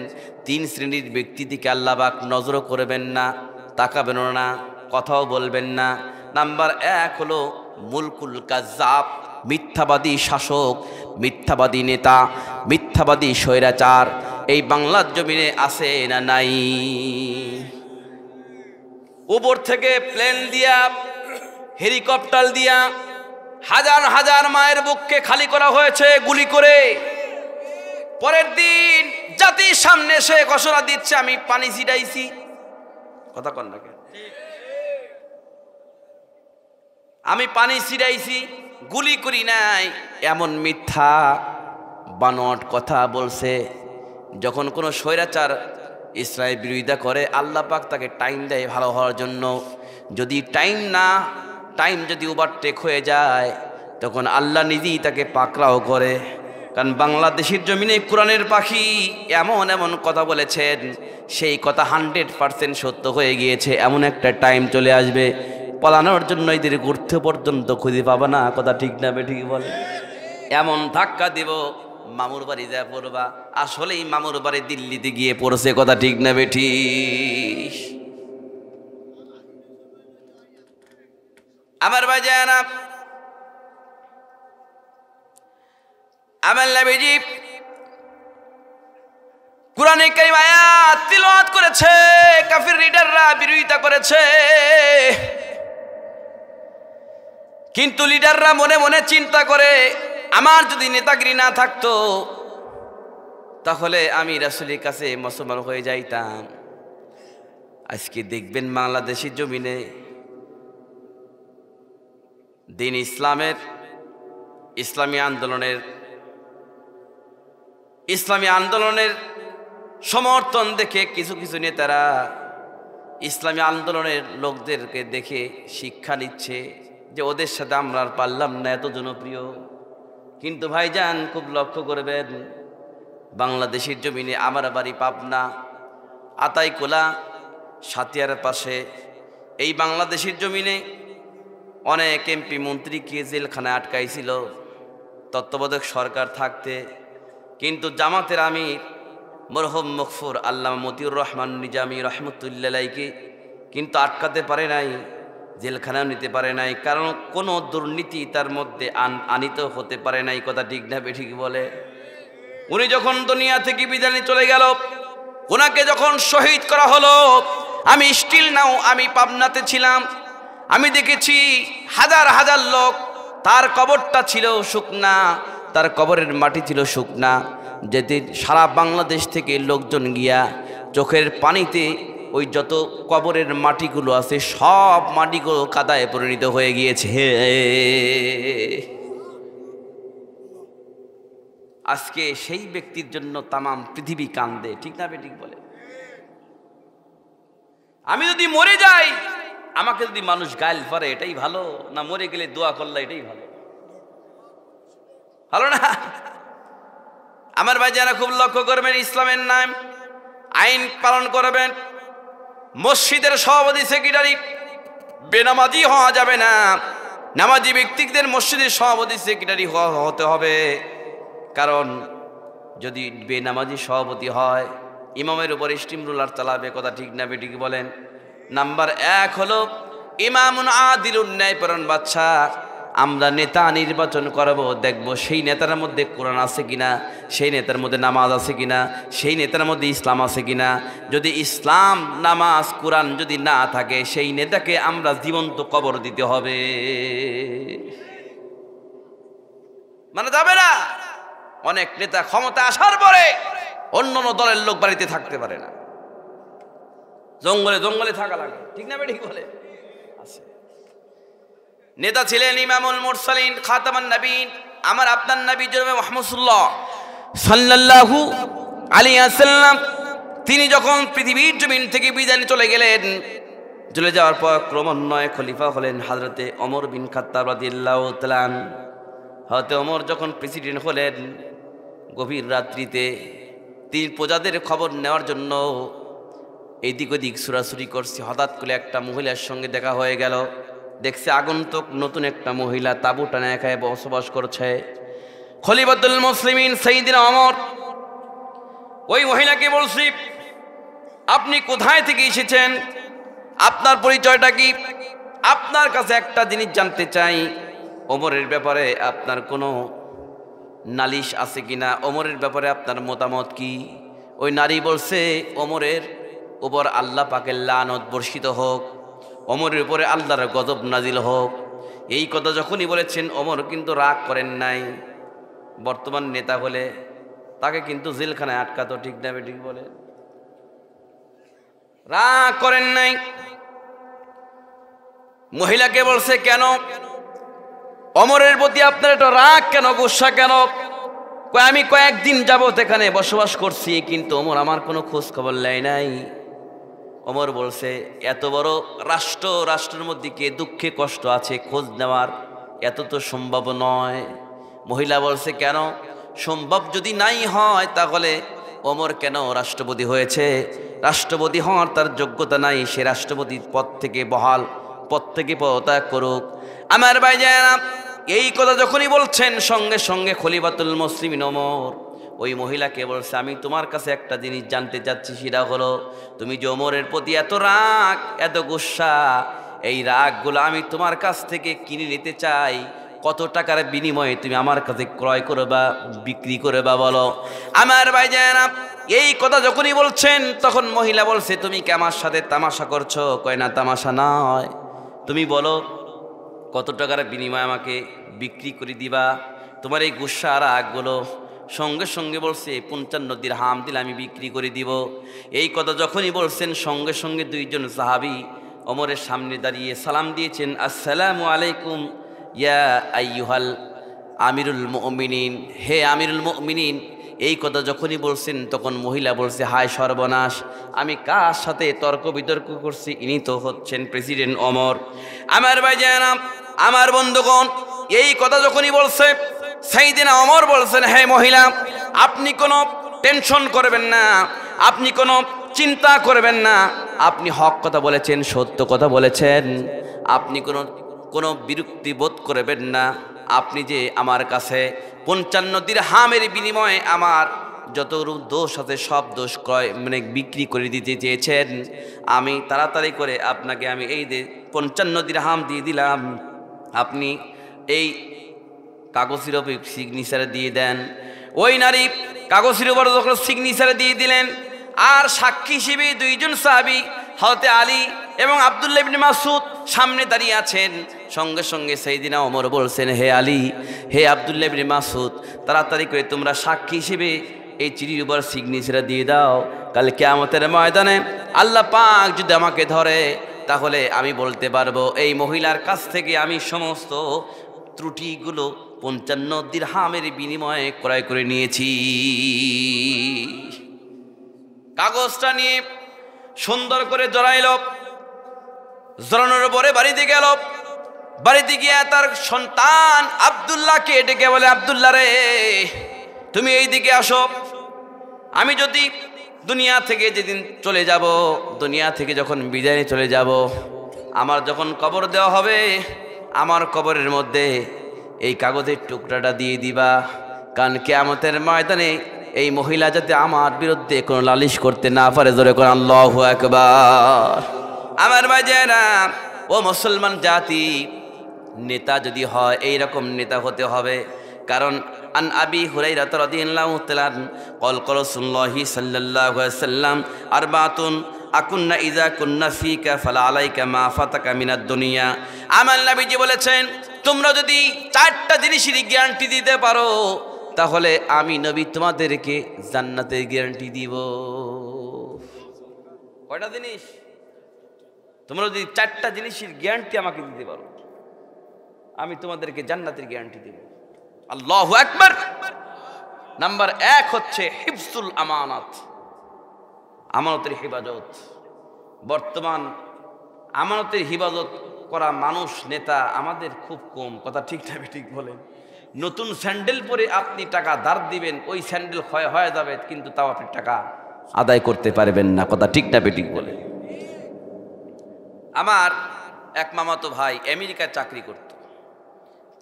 3 শ্রেণীর ব্যক্তিদিকে আল্লাহ পাক নজরও করবেন না, তাকাবেন না, কথাও বলবেন না। নাম্বার 1 হলো মুলকুল কাজ্জাব, মিথ্যাবাদী শাসক, মিথ্যাবাদী নেতা, মিথ্যাবাদী স্বৈরাচার। এই বাংলার জমিনে আছে না নাই? উপর থেকে প্লেন দিয়া, হেলিকপ্টার দিয়া হাজার হাজার মায়ের বুককে খালি করা হয়েছে গুলি করে। পরের দিন জাতির সামনে সে ঘোষণা দিচ্ছে আমি পানি ছিটাইছি। কথা কন না কেন? আমি পানি ছিটাইছি, গুলি করি নাই। এমন মিথ্যা বানোয়াট কথা বলছে। যখন কোনো স্বৈরাচার ইসরায়েল বিরোধিতা করে, আল্লাহ পাক তাকে টাইম দেয় ভালো হওয়ার জন্য। যদি টাইম যদি ওভারটেক হয়ে যায়, তখন আল্লাহ নিজেই তাকে পাকড়াও করে। কারণ বাংলাদেশের জমিনে কোরআনের পাখি এমন এমন কথা বলেছেন, সেই কথা 100% সত্য হয়ে গিয়েছে। এমন একটা টাইম চলে আসবে, পালানোর জন্য এদের ঘুরতে পর্যন্ত খুঁজে পাবে না। কথা ঠিক না বেঠিক বলে? এমন ধাক্কা দিব মামুর বাড়ি যা পড়বা, আসলেই মামুর বাড়ি দিল্লিতে গিয়ে পড়ছে। কথা ঠিক না বেঠিক? আমার ভাই যায় না, আমার নবীজি কুরআনে কারীম আয়াত তিলাওয়াত করেছে, কাফির লিডাররা বিরোধিতা করেছে। কিন্তু লিডাররা মনে মনে চিন্তা করে, আমার যদি নেতাগিরি না থাকতো তাহলে আমি রাসূলের কাছে মুসলমান হয়ে যাইতাম। আজকে দেখবেন বাংলাদেশের জমিনে দিন ইসলামী আন্দোলনের সমর্থন দেখে কিছু কিছু নেতারা ইসলামী আন্দোলনের লোকদেরকে দেখে শিক্ষা নিচ্ছে যে ওদের সাথে আমরা আর পারলাম না, এত জনপ্রিয়। কিন্তু ভাইজান খুব লক্ষ্য করবেন, বাংলাদেশের জমিনে আমার বাড়ি পাবনা, আতাইকুলা, সাতিয়ার পাশে, এই বাংলাদেশের জমিনে অনেক এমপি মন্ত্রীকে জেলখানায় আটকাইছিল তত্ত্বাবধায়ক সরকার থাকতে। কিন্তু জামাতের আমির মরহুম মগফুর আল্লামা মতিউর রহমান নিজামী রহমতুল্লাহ আলাইহি কিন্তু আটকাতে পারে নাই, জেলখানাও নিতে পারে নাই, কারণ কোনো দুর্নীতি তার মধ্যে আনিত হতে পারে নাই। কথা ঠিক না বেঠিক বলে? উনি যখন দুনিয়া থেকে বিদায় নিয়ে চলে গেল, ওনাকে যখন শহীদ করা হলো, আমি স্টিল নাও আমি পাবনাতে ছিলাম, আমি দেখেছি হাজার হাজার লোক, তার কবরটা ছিল শুকনা, তার কবরের মাটি ছিল শুকনা। যেদিন সারা বাংলাদেশ থেকে লোকজন গিয়া চোখের পানিতে ওই যত কবরের মাটিগুলো আছে সব মাটিগুলো কাদায় পরিণত হয়ে গিয়েছে। আজকে সেই ব্যক্তির জন্য তামাম পৃথিবী কান্দে। ঠিক না বেঠিক বলে? আমি যদি মরে যাই, আমাকে যদি মানুষ গাইল করে এটাই ভালো, না মরে গেলে দোয়া করলে এটাই ভালো? ভালো না? আমার ভাই যারা খুব লক্ষ্য করবেন, ইসলামের নাম আইন পালন করবেন। মসজিদের সভাপতি সেক্রেটারি বেনামাজি হওয়া যাবে না, নামাজি ব্যক্তিদের মসজিদের সভাপতি সেক্রেটারি হতে হবে। কারণ যদি বেনামাজি সভাপতি হয়, ইমামের উপর স্টিম রুলার চালাবে। কথা ঠিক না বেঠিক বলেন? নাম্বার 1 হলো ইমামুন আদিলুন, ন্যায়পরায়ণ বাদশা। আমরা নেতা নির্বাচন করব, দেখব সেই নেতার মধ্যে কোরআন আছে কিনা, সেই নেতার মধ্যে নামাজ আছে কিনা, সেই নেতার মধ্যে ইসলাম আছে কিনা। যদি ইসলাম, নামাজ, কোরআন যদি না থাকে, সেই নেতাকে আমরা জীবন্ত কবর দিতে হবে। মানে যাবে না। অনেক নেতা ক্ষমতা আসার পরে অন্য দলের লোক বাড়িতে থাকতে পারে না, জঙ্গলে জঙ্গলে থাকা লাগে। ঠিক না বেঠিক বলে? আছে। নেতা ছিলেন ইমামুল মুরসালিন, খাতামান নবীন, আমার আপনার নবী জনাবে মুহাম্মদ সাল্লাল্লাহু আলাইহি ওয়াসাল্লাম। তিনি যখন পৃথিবীর জমিন থেকে বিদায় নিয়ে চলে গেলেন, চলে যাওয়ার পর ক্রমান্বয়ে খলিফা হলেন হযরতে ওমর বিন খাত্তাব রাদিয়াল্লাহু তাআলা। হযরতে ওমর যখন প্রেসিডেন্ট হলেন, গভীর রাত্রিতে তিনি প্রজাদের খবর নেওয়ার জন্য এদিক ওদিক ছুরাছুরি করছে। হঠাৎ করে একটা মহিলার সঙ্গে দেখা হয়ে গেল। দেখছে আগন্তুক নতুন একটা মহিলা তাঁবু টানা একাই বসবাস করছে। খলিফাতুল মুসলিমিন সাইয়্যিদিনা ওমর ওই মহিলাকে বলছি, আপনি কোথায় থেকে এসেছেন, আপনার পরিচয়টা কি, আপনার কাছে একটা জিনিস জানতে চাই, ওমরের ব্যাপারে আপনার কোনো নালিশ আছে কিনা, ওমরের ব্যাপারে আপনার মতামত কি। ওই নারী বলছে, ওমরের উপর আল্লাহ পাকের লানত বর্ষিত হোক, ওমরের উপরে আল্লাহর গজব নাজিল হোক। এই কথা যখনই বলেছেন, ওমর কিন্তু রাগ করেন নাই। বর্তমান নেতা হলে তাকে কিন্তু জেলখানায় আটকাতো, ঠিক না ঠিক বলে, রাগ করেন নাই। মহিলাকে বলছে, কেন ওমরের প্রতি আপনার একটা রাগ কেন, গুসা কেন? আমি কয়েকদিন যাবত এখানে বসবাস করছি, কিন্তু ওমর আমার কোনো খোঁজ খবর নেয় নাই। ওমর বলছে, এত বড় রাষ্ট্রের মধ্যে কে দুঃখে কষ্ট আছে, খোঁজ নেওয়ার এত তো সম্ভব নয়। মহিলা বলছে, কেন সম্ভব যদি নাই হয়, তাহলে ওমর কেন রাষ্ট্রপতি হয়েছে? রাষ্ট্রপতি হওয়ার তার যোগ্যতা নাই, সে রাষ্ট্রপতির পদ থেকে পদ থেকে পদত্যাগ করুক। আমার ভাইজানেরা, এই কথা যখনই বলছেন, সঙ্গে সঙ্গে খলিফাতুল মুসলিমিন ওমর ওই মহিলাকে বলছে, আমি তোমার কাছে একটা জিনিস জানতে চাচ্ছি, সেটা হলো তুমি যে ওমরের প্রতি এত রাগ, এত গুসা, এই রাগগুলো আমি তোমার কাছ থেকে কিনে নিতে চাই। কত টাকার বিনিময়ে তুমি আমার কাছে ক্রয় করবা, বিক্রি করবা বলো। আমার ভাইজানেরা, এই কথা যখনই বলছেন, তখন মহিলা বলছে, তুমি কি আমার সাথে তামাশা করছো? কয় না, তামাশা নয়, তুমি বলো কত টাকার বিনিময়ে আমাকে বিক্রি করে দিবা তোমার এই গুসা আর রাগগুলো। সঙ্গে সঙ্গে বলছে, 55 দিরহাম দিলে আমি বিক্রি করে দিব। এই কথা যখনই বলছেন, সঙ্গে সঙ্গে দুইজন সাহাবী ওমরের সামনে দাঁড়িয়ে সালাম দিয়েছেন, আসসালামু আলাইকুম ইয়া আইয়ুহাল আমিরুল মুমিনিন, হে আমিরুল মুমিনিন। এই কথা যখনই বলছেন, তখন মহিলা বলছে, হায় সর্বনাশ, আমি কার সাথে তর্ক বিতর্ক করছি, ইনি তো হচ্ছেন প্রেসিডেন্ট ওমর। আমার ভাইজান, আমার বন্ধুগণ, এই কথা যখনই বলছে, সাইয়্যিদিনা ওমর বলছেন, হে মহিলা, আপনি কোনো টেনশন করবেন না, আপনি কোনো চিন্তা করবেন না, আপনি হক কথা বলেছেন, সত্য কথা বলেছেন, আপনি কোনো বিরক্তি বোধ করবেন না। আপনি যে আমার কাছে 55 দিরহামের বিনিময়ে আমার যত দোষ আছে সব দোষ বিক্রি করে দিতে চেয়েছেন, আমি তাড়াতাড়ি করে আপনাকে আমি এই 55 দিরহাম দিয়ে দিলাম, আপনি এই কাগজের উপর সিগনেচার দিয়ে দেন। ওই নারী কাগজের উপর যখন সিগনেচার দিয়ে দিলেন, আর সাক্ষী হিসেবে দুইজন সাহাবী হযরত আলী এবং আব্দুল্লাহ ইবনে মাসউদ সামনে দাঁড়িয়ে আছেন। সঙ্গে সঙ্গে সাইয়্যিদিনা ওমর বলছেন, হে আলী, হে আব্দুল্লাহ ইবনে মাসউদ, তাড়াতাড়ি করে তোমরা সাক্ষী হিসেবে এই চিঠির উপর সিগনেচার দিয়ে দাও। কাল কিয়ামতের ময়দানে আল্লাহ পাক যদি আমাকে ধরে, তাহলে আমি বলতে পারবো এই মহিলার কাছ থেকে আমি সমস্ত ত্রুটিগুলো 55 দিরহামের বিনিময়ে ক্রয় করে নিয়েছি। কাগজটা নিয়ে সুন্দর করে জড়াইল, জড়ানোর পরে বাড়িতে গেল। বাড়িতে গিয়ে তার সন্তান আব্দুল্লাহকে ডেকে বলে, আব্দুল্লাহ রে, তুমি এই দিকে আসো। আমি যদি দুনিয়া থেকে যেদিন চলে যাব, দুনিয়া থেকে যখন বিদায় চলে যাব, আমার যখন কবর দেওয়া হবে, আমার কবরের মধ্যে এই কাগজের টুকরাটা দিয়ে দিবা, কারণ কিয়ামতের ময়দানে এই মহিলা যাতে আমার বিরুদ্ধে কোনো লালিশ করতে না পারে। জোরে করে আল্লাহু আকবার। আমার ভাইজানেরা, ও মুসলমান জাতি, নেতা যদি হয় এইরকম নেতা হতে হবে। কারণ আন আবি হুরায়রা রাদিয়াল্লাহু তাআলা ক্বাল ক্বালা রাসূলুল্লাহি সাল্লাল্লাহু আলাইহি ওয়াসাল্লাম আরবাতুন আকুন্না ইযা কুন্না ফিকা ফালা আলাইকা মা ফাতাকা মিনাদ দুনিয়া। আমার নবীজি বলেছেন, তোমরা যদি 4টা জিনিসের গ্যারান্টি দিতে পারো, তাহলে আমি নবী তোমাদেরকে জান্নাতের গ্যারান্টি দিব। কয়টা জিনিস? তোমরা যদি 4টা জিনিসের গ্যারান্টি আমাকে দিতে পারো, আমি তোমাদেরকে জান্নাতের গ্যারান্টি দেব। আল্লাহু আকবার। নাম্বার 1 হচ্ছে হিফজুল আমানাত। আমানতের হেফাজত। বর্তমান আমানতের হেফাজত করা মানুষ, নেতা আমাদের খুব কম। কথা ঠিক না ঠিক বলেন? নতুন স্যান্ডেল পরে আপনি টাকা ধার দিবেন, ওই স্যান্ডেল ক্ষয় হয়ে যাবে, কিন্তু তাও আপনি টাকা আদায় করতে পারবেন না। কথা ঠিক না ঠিক বলেন? আমার এক মামাতো ভাই আমেরিকায় চাকরি করত,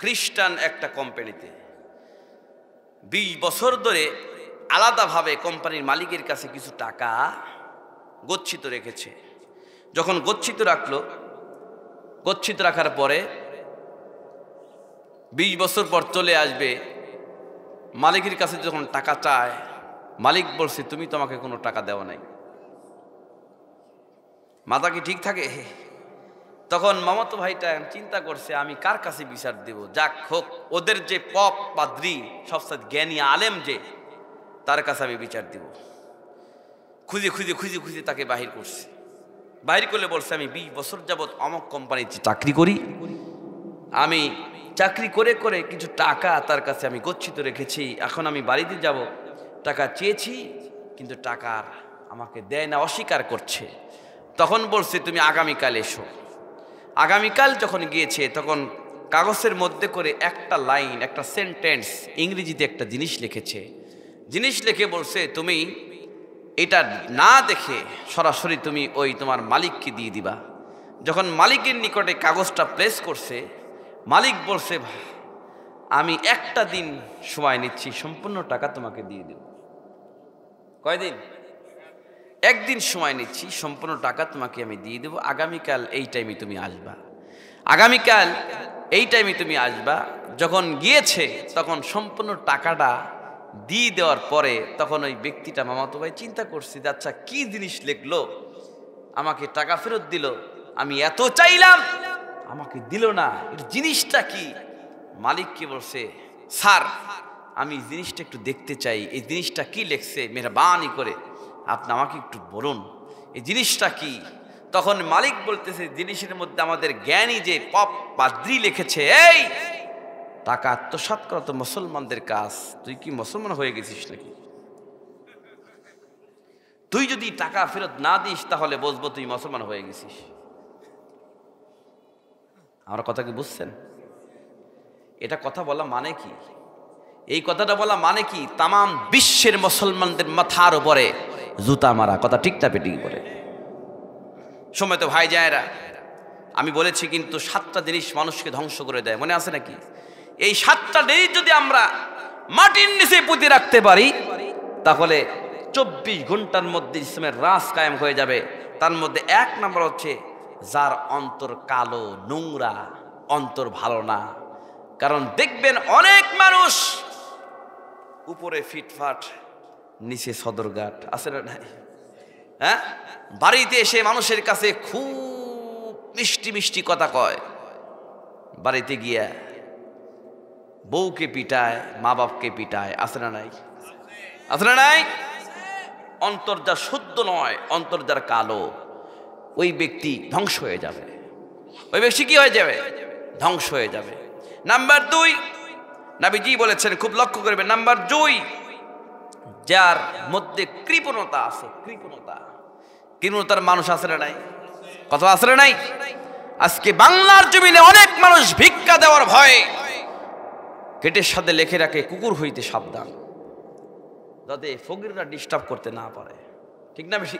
খ্রিস্টান একটা কোম্পানিতে। 20 বছর ধরে আলাদাভাবে কোম্পানির মালিকের কাছে কিছু টাকা গচ্ছিত রেখেছে। যখন গচ্ছিত রাখলো, গচ্ছিত রাখার পরে 20 বছর পর চলে আসবে, মালিকের কাছে যখন টাকা চায়, মালিক বলছে তুমি তো আমাকে কোনো টাকা দেওয়া নাই। মাথা কি ঠিক থাকে? তখন মামাতো ভাইটা চিন্তা করছে আমি কার কাছে বিচার দেব? যাক হোক, ওদের যে পপ পাদ্রী সবচেয়ে জ্ঞানী আলেম, যে তার কাছে আমি বিচার দিব। খুঁজে খুঁজে খুঁজে খুঁজে তাকে বাহির করছে। বাহির করলে বলছে আমি 20 বছর যাবৎ অমক কোম্পানিতে চাকরি করি, আমি চাকরি করে করে কিছু টাকা তার কাছে আমি গচ্ছিত রেখেছি। এখন আমি বাড়িতে যাব, টাকা চেয়েছি কিন্তু টাকা আমাকে দেয় না, অস্বীকার করছে। তখন বলছে তুমি আগামীকাল এসো। আগামীকাল যখন গিয়েছে, তখন কাগজের মধ্যে করে একটা লাইন, একটা সেন্টেন্স, ইংরেজিতে একটা জিনিস লিখেছে। জিনিস লিখে বলছে তুমি এটা না দেখে সরাসরি তুমি ওই তোমার মালিককে দিয়ে দিবা। যখন মালিকের নিকটে কাগজটা প্লেস করছে, মালিক বলছে আমি একটা দিন সময় নিচ্ছি, সম্পূর্ণ টাকা তোমাকে দিয়ে দেব। কয়দিন? একদিন সময় নিচ্ছি, সম্পূর্ণ টাকা তোমাকে আমি দিয়ে দেবো। আগামীকাল এই টাইমে তুমি আসবা, আগামীকাল এই টাইমে তুমি আসবা। যখন গিয়েছে তখন সম্পূর্ণ টাকাটা দিয়ে দেওয়ার পরে তখন ওই ব্যক্তিটা, মামাতো ভাই, চিন্তা করছে যে আচ্ছা কি জিনিস লিখলো, আমাকে টাকা ফেরত দিল, আমি এত চাইলাম আমাকে দিল না, এর জিনিসটা কি? মালিককে বলছে স্যার আমি জিনিসটা একটু দেখতে চাই, এই জিনিসটা কি লেখছে, মেহরবানি করে আপনি আমাকে একটু বলুন এই জিনিসটা কি। তখন মালিক বলতেছে জিনিসের মধ্যে আমাদের জ্ঞানী যে পপ পাদ্রী লিখেছে, এই টাকা আত্মসাৎ করা তো মুসলমানদের কাজ, তুই কি মুসলমান হয়ে গেছিস নাকি? তুই যদি টাকা ফেরত না দিস তাহলে বুঝবো তুই মুসলমান হয়ে গেছিস। আমার কথা কি বুঝছেন? এটা কথা বলা মানে কি? এই কথাটা বলা মানে কি? তামাম বিশ্বের মুসলমানদের মাথার উপরে জুতা মারা। কথা ঠিক না বেঠিক বলে? সময় তো ভাই যায়রা, আমি বলেছি কিন্তু 7টা জিনিস মানুষকে ধ্বংস করে দেয়, মনে আছে নাকি? এই 7টা জিনিস যদি আমরা মাটির নিচে পুঁতে রাখতে পারি তাহলে 24 ঘন্টার মধ্যে ইসলামের রাজ কায়েম হয়ে যাবে। তার মধ্যে 1 নম্বর হচ্ছে যার অন্তর কালো, নোংরা, অন্তর ভালো না। কারণ দেখবেন অনেক মানুষ উপরে ফিটফাট, নিচে সদরঘাট, আছে না নাই? হ্যাঁ, বাড়িতে এসে মানুষের কাছে খুব মিষ্টি মিষ্টি কথা কয়, বাড়িতে গিয়া বউকে পিটায়, মা বাপকে পিটায়, আছে না নাই? আছে না নাই? অন্তর যা শুদ্ধ নয়, অন্তর যার কালো, ওই ব্যক্তি ধ্বংস হয়ে যাবে। ওই ব্যক্তি কি হয়ে যাবে? ধ্বংস হয়ে যাবে। নাম্বার 2 নবীজি বলেছেন, খুব লক্ষ্য করবেন, নাম্বার 2 যার মধ্যে কৃপণতা আছে। কৃপণতার মানুষ আছে না নাই? কথা আছে না নাই? আজকে বাংলার জমিনে অনেক মানুষ ভিক্ষা দেওয়ার ভয়ে গেটের সাথে লিখে রাখে কুকুর হইতে সাবধান, যাতে ফকিররা ডিস্টার্ব করতে না পারে। ঠিক না বেশি?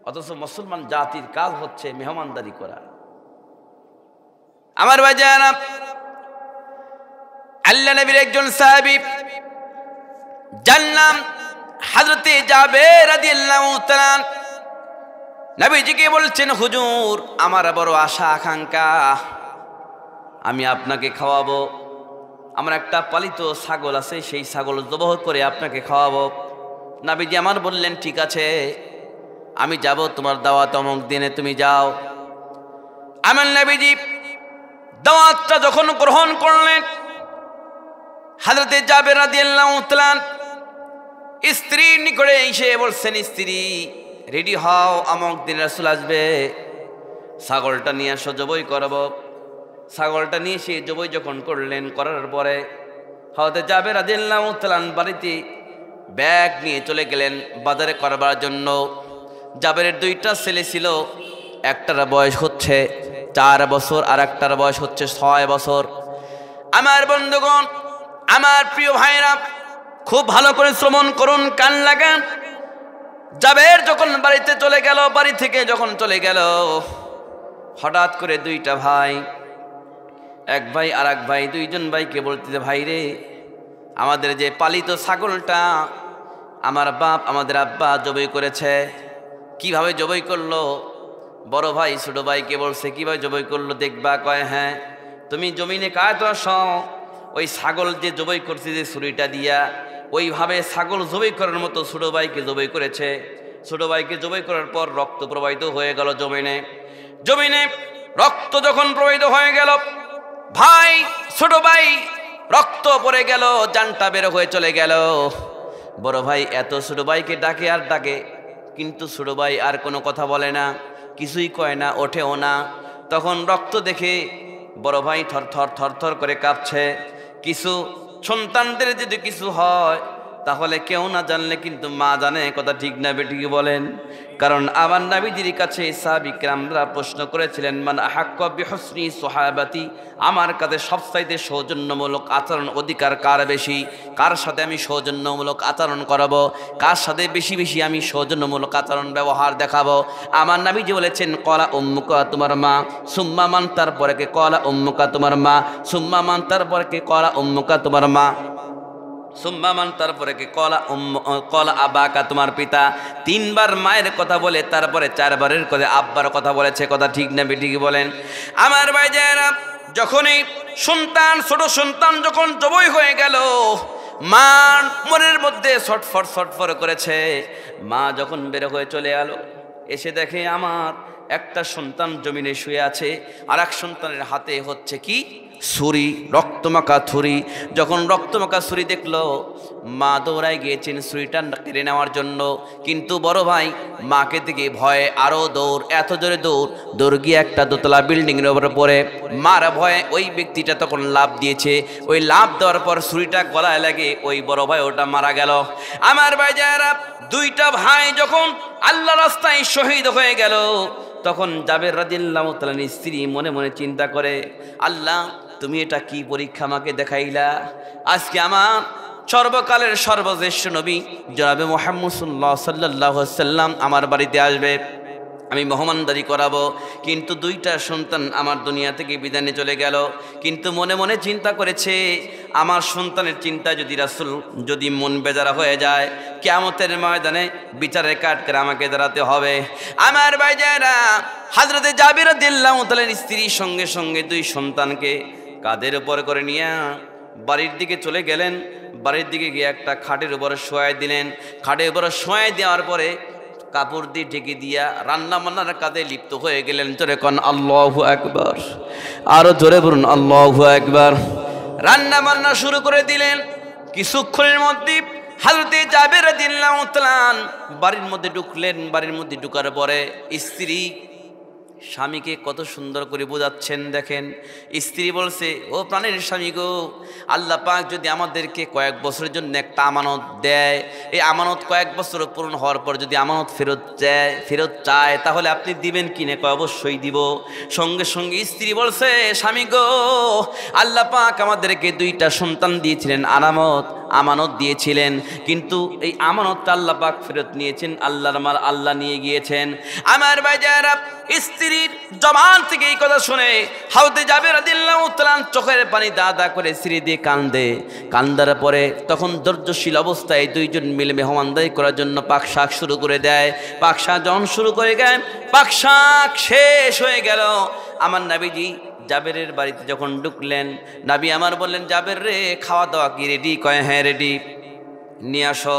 অথচ মুসলমান জাতির কাজ হচ্ছে মেহমানদারি করা। আমার ভাইজানা, আল্লাহ নবীর একজন সাহাবী, যার নাম হযরতে জাবের রাদিয়াল্লাহু তাআলা, নবীজিকে বলছেন, হুজুর আমার বড় আশা আকাঙ্ক্ষা, আমি আপনাকে খাওয়াবো। আমার একটা পালিত ছাগল আছে, সেই ছাগল জবাহ করে আপনাকে খাওয়াবো। নবীজি আমার বললেন ঠিক আছে, আমি যাব, তোমার দাওয়াত অমুক দিনে, তুমি যাও। আমার নবীজি দাওয়াতটা যখন গ্রহণ করলেন, হযরতে জাবের রাদিয়াল্লাহু তাআলা স্ত্রীর নিকটে এসে বলছেন, স্ত্রী রেডি হও, অমুক দিন রাসূল আসবে, ছাগলটা নিয়ে আসো, জবাই করব। ছাগলটা নিয়ে এসে জবাই যখন করলেন, করার পরে হযরতে জাবের রাদিয়াল্লাহু তাআলা বাড়িতে ব্যাগ নিয়ে চলে গেলেন বাজারে করবার জন্য। জাবেরের দুইটা ছেলে ছিল, একটার বয়স হচ্ছে 4 বছর আর একটার বয়স হচ্ছে 6 বছর। আমার বন্ধুগণ, আমার প্রিয় ভাইরা, খুব ভালো করে শ্রবণ করুন, কান লাগান। জাবের যখন বাড়িতে চলে গেল, বাড়ি থেকে যখন চলে গেল, হঠাৎ করে দুইটা ভাই, এক ভাই আর এক ভাই, দুইজন ভাইকে বলতেছে, ভাই রে, আমাদের যে পালিত ছাগলটা আমার বাপ আমাদের আব্বা জবাই করেছে। কিভাবে জবাই করলো? বড় ভাই ছোট ভাইকে বলছে, কিভাবে জবাই করলো দেখবা? কয়, হ্যাঁ, তুমি জমিনে কায়তো আসো, ওই ছাগল যে জবাই করছে যে ছুরিটা দিয়া, ওইভাবে ছাগল জবাই করার মতো ছোট ভাইকে জবাই করেছে। ছোট ভাইকে জবাই করার পর রক্ত প্রবাহিত হয়ে গেল জমিনে। জমিনে রক্ত যখন প্রবাহিত হয়ে গেল, ভাই ছোট ভাই রক্ত পড়ে গেল, জানটা বের হয়ে চলে গেল। বড় ভাই এত ছোট ভাইকে ডাকে আর ডাকে, কিন্তু ছোট ভাই আর কোনো কথা বলে না, কিছুই কয় না, ওঠেও না। তখন রক্ত দেখে বড় ভাই থর করে কাঁপছে। কিছু সন্তানদের যদি কিছু হয় তাহলে কেউ না জানলে কিন্তু মা জানে, কথা ঠিক না বেঠিক বলেন? কারণ আমার নবীজির কাছে সাহাবী কেরামরা প্রশ্ন করেছিলেন, মান আহাক্কা বিহুসনি সুহাবাতি, আমার কাছে সবচাইতে সৌজন্যমূলক আচরণ অধিকার কার বেশি? কার সাথে আমি সৌজন্যমূলক আচরণ করাবো? কার সাথে বেশি বেশি আমি সৌজন্যমূলক আচরণ ব্যবহার দেখাবো? আমার নবীজি বলেছেন, কলা উম্মুকা, তোমার মা। সুম্মা মান, তারপরে কে? কলা উম্মুকা, তোমার মা। সুম্মা মান, তারপরে কে? কলা উম্মুকা, তোমার মা। সুম্মামান, তারপরে কি? কলা আবাকা, তোমার পিতা। 3 বার মায়ের কথা বলে তারপরে 4 বারের করে আব্বার কথা বলেছে, কথা ঠিক না বেঠিক বলেন? আমার ভাই যারা, যখনই সন্তান, ছোট সন্তান যখন জবাই হয়ে গেল, মা মনের মধ্যে ছটফট করেছে। মা যখন বের হয়ে চলে এলো, এসে দেখে আমার একটা সন্তান জমিনে শুয়ে আছে, আর এক সন্তানের হাতে হচ্ছে কি? ছুরি, রক্তমাখা ছুরি। যখন রক্তমাখা ছুরি দেখলো, মা দৌড়ায় গিয়েছেন ছুরিটা কেড়ে নেওয়ার জন্য, কিন্তু বড় ভাই মাকে থেকে ভয়ে আরো দৌড়, এত জোরে দৌড় গিয়ে একটা দোতলা বিল্ডিং এর উপরে পড়ে মার ভয়ে ওই ব্যক্তিটা তখন লাফ দিয়েছে। ওই লাফ দেওয়ার পর ছুরিটা গলায় লাগে, ওই বড় ভাই ওটা মারা গেল। আমার ভাই যারা, দুইটা ভাই যখন আল্লাহ রাস্তায় শহীদ হয়ে গেল, তখন জাবের রাদিয়াল্লাহু তাআলার স্ত্রী মনে মনে চিন্তা করে, আল্লাহ, তুমি এটা কি পরীক্ষা আমাকে দেখাইলা? আজকে আমার সর্বকালের সর্বশ্রেষ্ঠ নবী জনাবে মুহাম্মদ সাল্লাল্লাহু আলাইহি ওয়াসাল্লাম আমার বাড়িতে আসবে, আমি মেহমানদারি করাবো, কিন্তু দুইটা সন্তান আমার দুনিয়া থেকে বিদায় নিয়ে চলে গেল। কিন্তু মনে মনে চিন্তা করেছে, আমার সন্তানের চিন্তা যদি রাসূল যদি মন বেজারা হয়ে যায়, কিয়ামতের ময়দানে বিচারের কাঠগড়ায় আমাকে দাঁড়াতে হবে। আমার ভাইজারা, হযরতে জাবির রাদিয়াল্লাহু তাআলার স্ত্রীর সঙ্গে সঙ্গে 2 সন্তানকে কাঁধের উপর করে নিয়ে বাড়ির দিকে চলে গেলেন। বাড়ির দিকে গিয়ে একটা খাটের উপরে শোয়াই দিলেন। খাটের উপরে শোয়াই দেওয়ার পরে কাপড় দিয়ে ঢেকে দিয়া রান্না বান্নার কাজে লিপ্ত হয়ে গেলেন। জোরে কোন আল্লাহু আকবার, আরো জোরে বলুন আল্লাহু আকবার। রান্না বান্না শুরু করে দিলেন। কিছুক্ষণের মধ্যে হযরতে জাবের রাদিয়াল্লাহু তাআলা বাড়ির মধ্যে ঢুকলেন। বাড়ির মধ্যে ঢুকার পরে স্ত্রী স্বামীকে কত সুন্দর করে বোঝাচ্ছেন দেখেন। স্ত্রী বলছে, ও প্রাণের স্বামী গো, আল্লাহ পাক যদি আমাদেরকে কয়েক বছরের জন্য একটা আমানত দেয়, এই আমানত কয়েক বছর পূরণ হওয়ার পর যদি আমানত ফেরত চায়, তাহলে আপনি দিবেন কিনা? কয়, অবশ্যই দিব। সঙ্গে সঙ্গে স্ত্রী বলছে, স্বামী গো, আল্লাহ পাক আমাদেরকে 2টা সন্তান দিয়েছিলেন, আমানত দিয়েছিলেন, কিন্তু এই আমানতটা আল্লাহ পাক ফেরত নিয়েছেন, আল্লাহর মাল আল্লাহ নিয়ে গিয়েছেন। আমার ভাইজারা, স্ত্রীর জবান থেকে এই কথা শুনে হযরতে জাবের রাদিয়াল্লাহু তাআলা চোখের পানি দাদা করে সিঁড়ি দিয়ে কান্দার পরে তখন ধৈর্যশীল অবস্থায় 2 জন মিলে মেহমানদারি করার জন্য পাকশাক শুরু করে দেয়। পাকশাক যখন শুরু করে গেলেন, পাকশাক শেষ হয়ে গেল। আমার নবীজি জাবেরের বাড়িতে যখন ঢুকলেন, নবী আমার বললেন, জাবের রে, খাওয়া দাওয়া কি রেডি? কয়, হ্যাঁ রেডি, নিয়ে আসো।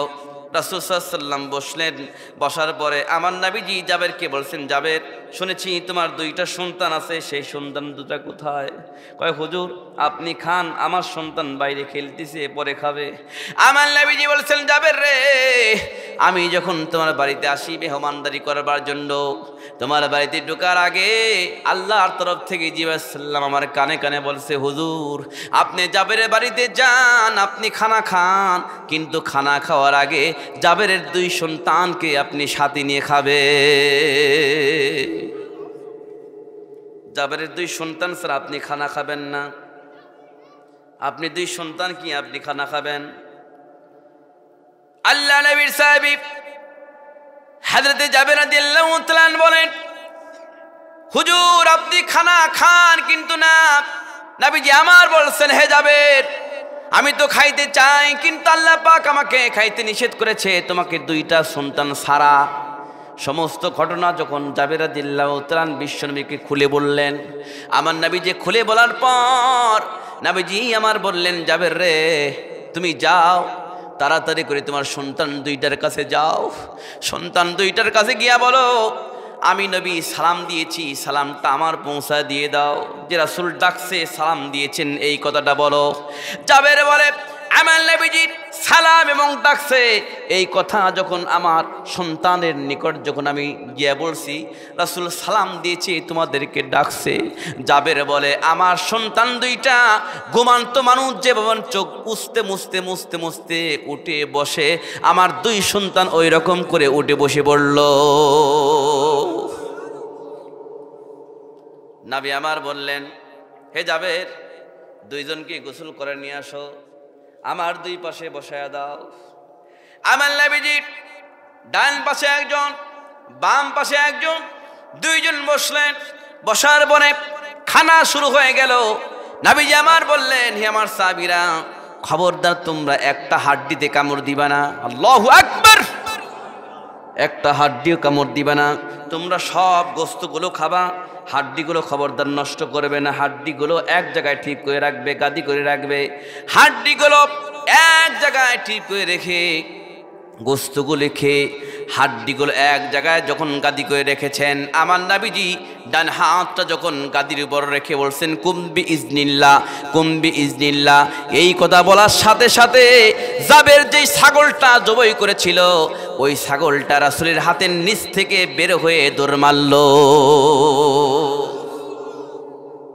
রাসূল সাল্লাল্লাহু আলাইহি ওয়াসাল্লাম বসলেন। বসার পরে আমার নবীজি জাবেরকে বলছেন, জাবের শুনেছি তোমার দুইটা সন্তান আছে, সেই সন্তান দুটা কোথায়? কয় হুজুর আপনি খান, আমার সন্তান বাইরে খেলতেছে, পরে খাবে। আমার নবীজি বলছেন, জাবের রে, আমি যখন তোমার বাড়িতে আসি মেহমানদারি করবার জন্য, তোমার বাড়িতে ঢোকার আগে আল্লাহর তরফ থেকে জিবরাইল সাল্লাম আমার কানে কানে বলছে, হুজুর আপনি জাবেরের বাড়িতে যান, আপনি খানা খান, কিন্তু খানা খাওয়ার আগে জাবেরের দুই সন্তানকে আপনি সাথে নিয়ে খাবে। জাবেরের দুই সন্তান স্যার আপনি খানা খাবেন না? আপনি দুই সন্তান কি আপনি খানা খাবেন? আল্লাহ নবীর সাহাবী হযরতে জাবের রাদিয়াল্লাহু তাআলা বলেন, হুজুর আপনি খানা খান, কিন্তু না, নবীজি আমার বলছেন, হে জাবের আমি তো খাইতে চাই, কিন্তু আল্লাহ পাক আমাকে খাইতে নিষেধ করেছে, তোমাকে দুইটা সন্তান ছাড়া। সমস্ত ঘটনা যখন জাবের রাদিয়াল্লাহু তাআলা বিশ্বনবীকে খুলে বললেন, আমার নবীজি খুলে বলার পর নবীজি আমার বললেন, জাবের রে তুমি যাও, তাড়াতাড়ি করে তোমার সন্তান দুইটার কাছে যাও, সন্তান দুইটার কাছে গিয়া বলো আমি নবী সালাম দিয়েছি, সালামটা আমার পৌঁছা দিয়ে দাও, যে রাসূল ডাকছে সালাম দিয়েছেন এই কথাটা বলো। জাবের বলে, আমার নবীজি সালাম এবং ডাকছে এই কথা যখন আমার সন্তানের নিকট যখন আমি গিয়ে বলছি, রাসূল সালাম দিয়েছে তোমাদেরকে ডাকছে। জাবের বলে, আমার সন্তান দুইটা ঘুমান্ত মানুষ যেভাবে চোখ মুছতে মুছতে মুছতে মুছতে উঠে বসে, আমার দুই সন্তান ওই রকম করে উঠে বসে পড়ল। নবী আমার বললেন, হে জাবের দুইজনকে গোসল করে নিয়ে আসো, আমার দুই পাশে বসায়া দাও। আমার নবীজি ডান পাশে একজন, বাম পাশে একজন, দুইজন বসলেন। বসার পরে খানা শুরু হয়ে গেল। নবীজি আমার বললেন, হে আমার সাহাবীরা খবরদার তোমরা একটা হাড্ডিতে কামড় দিবা না। আল্লাহু আকবার। একটা হাড্ডিও কামড় দিবা না, তোমরা সব গোস্তগুলো খাবা, হাড্ডিগুলো খবরদার নষ্ট করবে না, হাড্ডিগুলো এক জায়গায় ঠিক করে রাখবে, গাদি করে রাখবে। হাড্ডিগুলো এক জায়গায় ঠিক করে রেখে গোস্তগুলো খেয়ে হাড্ডিগুলো এক জায়গায় যখন গাদি করে রেখেছেন, আমার নবীজি ডান হাতটা যখন গাদির উপর রেখে বলছেন, কুম্বি ইজনিল্লাহ, কুম্বি ইজনিল্লাহ। এই কথা বলার সাথে সাথে জাবের যেই ছাগলটা জবাই করেছিল, ওই ছাগলটা রাসূলের হাতের নিচ থেকে বের হয়ে দৌড় মারল।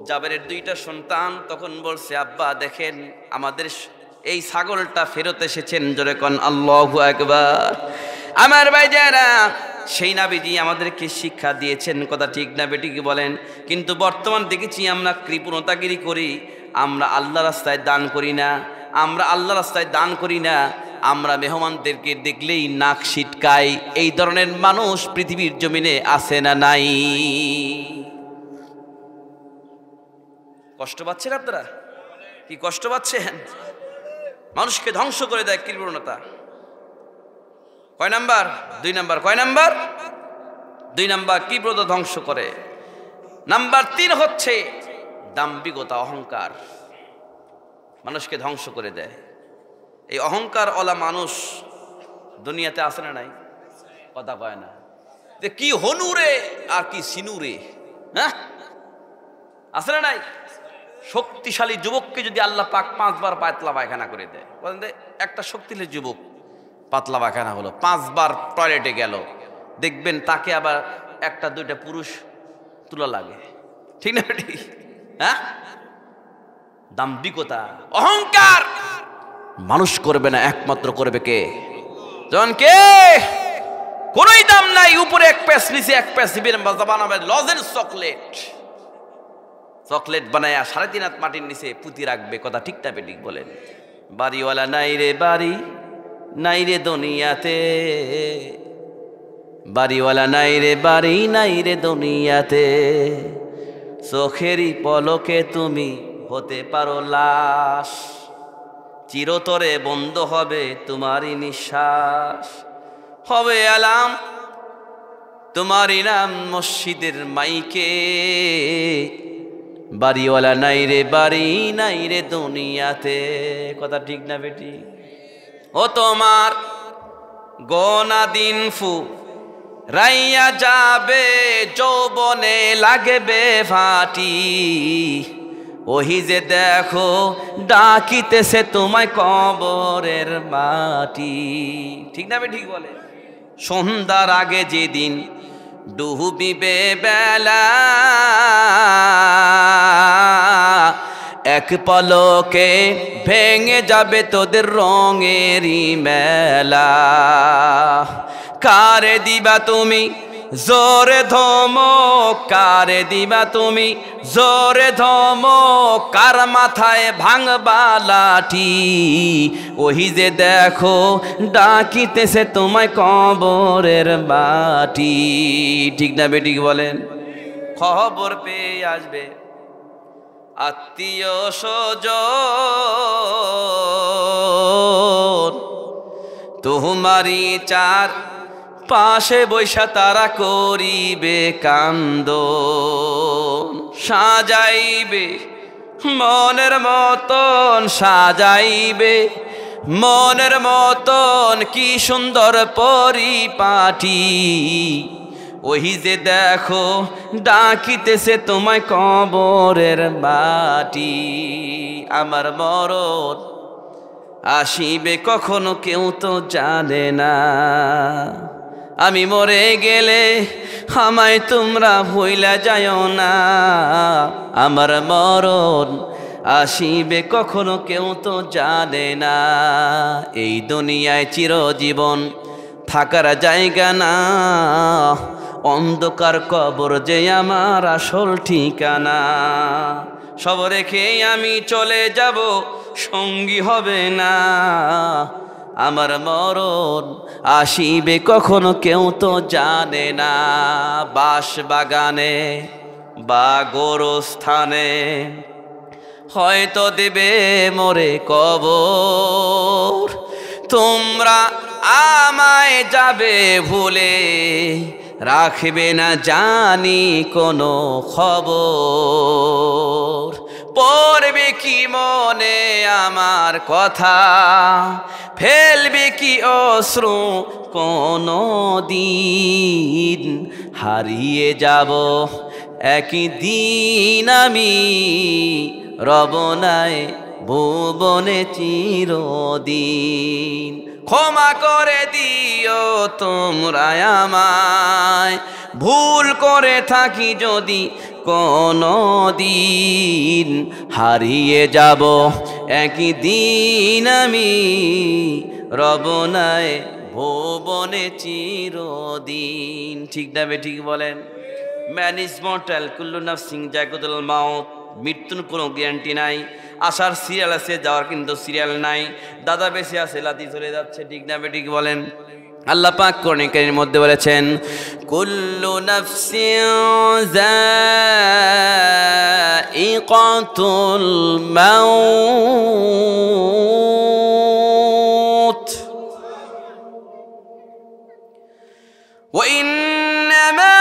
জাবেরের দুইটা সন্তান তখন বলছে, আব্বা দেখেন আমাদের এই ছাগলটা ফেরত এসেছেন। জোরে কোন আল্লাহু আকবার। আমার ভাইজারা, সেই নবীজি আমাদেরকে শিক্ষা দিয়েছেন, কথা ঠিক না বেঠিক বলেন? কিন্তু বর্তমান দেখেছি আমরা কৃপণতাগিরি করি, আমরা আল্লাহ রাস্তায় দান করি না, আমরা আল্লাহ রাস্তায় দান করি না, আমরা মেহমানদেরকে দেখলেই নাক ছিটকাই। এই ধরনের মানুষ পৃথিবীর জমিনে আছে না নাই? কষ্ট পাচ্ছেন আপনারা? কি কষ্ট পাচ্ছেন? মানুষকে ধ্বংস করে দেয় কৃপণতা। কয় নাম্বার? 2 নাম্বার। কয় নাম্বার? 2 নাম্বার কৃপণতা ধ্বংস করে। নাম্বার 3 হচ্ছে দাম্ভিকতা, অহংকার, মানুষকে ধ্বংস করে দেয়। এই অহংকার ওলা মানুষ দুনিয়াতে আছে না নাই? কথা কয় না যে কি হনুরে আর কি সিনুরে, হ্যাঁ আছে না নাই? শক্তিশালী যুবককে যদি আল্লাহ পাক 5 বার পাতলা পায়খানা করে দেয়, বলেন একটা শক্তিশালী যুবক পাতলা পায়খানা হলো, 5 বার টয়লেটে গেল, দেখবেন তাকে আবার 1-2টা পুরুষ তুলা লাগে, ঠিক না ঠিক? হ্যাঁ, দাম্ভিকতা, অহংকার মানুষ করবে না, একমাত্র করবে কে? যখন কে কোনই দাম নাই, উপরে 1 প্যাচ নিচে 1 প্যাচ দিবেন, বানাবে লজেন্স চকলেট বানায় 3.5 হাত মাটির নিচে পুঁতি রাখবে, কথা ঠিক না বেঠিক বলেন? বাড়িওয়ালা নাই রে বাড়ি, নাই রে দুনিয়াতে, বাড়িওয়ালা নাই রে বাড়ি, নাই রে দুনিয়াতে, চোখেরই পলকে তুমি হতে পারো লাশ, চিরতরে বন্ধ হবে তোমারই নিঃশ্বাস, হবে আলাম তোমারই নাম মসজিদের মাইকে, বাড়িওয়ালা নাই রে বাড়ি, নাই রে দুনিয়াতে, কথা ঠিক না বেটি? ও তোমার গোনা দিন ফু রাইয়া যাবে, যৌবনে লাগবে ফাটি, ওহি যে দেখো ডাকিতেছে তোমায় কবরের মাটি। ঠিক না? ঠিক বলে। সন্ধ্যার আগে যেদিন ডুবিবে বেলা, এক পলকে ভেঙে যাবে তোদের রঙেরই মেলা। কারে দিবা তুমি জোরে ধমক, কারে দিবা তুমি জোরে ধমক, কার মাথায় ভাঙবা লাঠি, ওহি যে দেখো ডাকিতেছে তোমায় কবরের মাটি। ঠিক না বেঠিক বলেন? খবর পেয়ে আসবে আত্মীয় স্বজন, তোমারি চার পাশে বৈশা তারা করিবে কান্দন। সাজাইবে মনের মতন, সাজাইবে মনের মতন, কি সুন্দর পরিপাটি, ওহি যে দেখো ডাকিতেছে তোমায় কবরের মাটি। আমার মরণ আসিবে কখনো কেউ তো জানে না, আমি মরে গেলে আমায় তোমরা ভুইলা যাও না। আমার মরণ আসিবে কখনো কেউ তো জানে না, এই দুনিয়ায় চিরজীবন থাকার জায়গা না, অন্ধকার কবর যে আমার আসল ঠিকানা। সব রেখে আমি চলে যাব, সঙ্গী হবে না, আমার মরণ আসিবে কখনো কেউ তো জানে না। বাস বাগানে বা গোরস্থানে হয়তো দেবে মোরে কবর, তোমরা আমায় যাবে ভুলে, রাখবে না জানি কোনো খবর। পড়বে কি মনে আমার কথা, ফেলবে কি অশ্রু কোনো দিন, হারিয়ে যাব একই দিন আমি, রবনায় ভুবনে চিরদিন। ক্ষমা করে দিও তোমরা আমায়, ভুল করে থাকি যদি কোনো দিন, হারিয়ে যাব একই দিন আমি, রবনায় ভুবনে চিরদিন। ঠিক না ঠিক বলেন? ম্যান ইজ মর্টাল, কুল্লু নাফসিন যায়কাতুল মাউত, মৃত্যুর কোনো গ্যারান্টি নাই। আসার সিরিয়াল আছে, যাওয়ার কিন্তু সিরিয়াল নাই। দাদা বেঁচে আছে, লাতি চলে যাচ্ছে। ঠিক না ঠিক বলেন? আল্লাহ পাক কোরআন কারীমের মধ্যে বলেছেন, কুল্লু নাফসিন যায়িকাতুল মাউত ওয়া ইন্নামা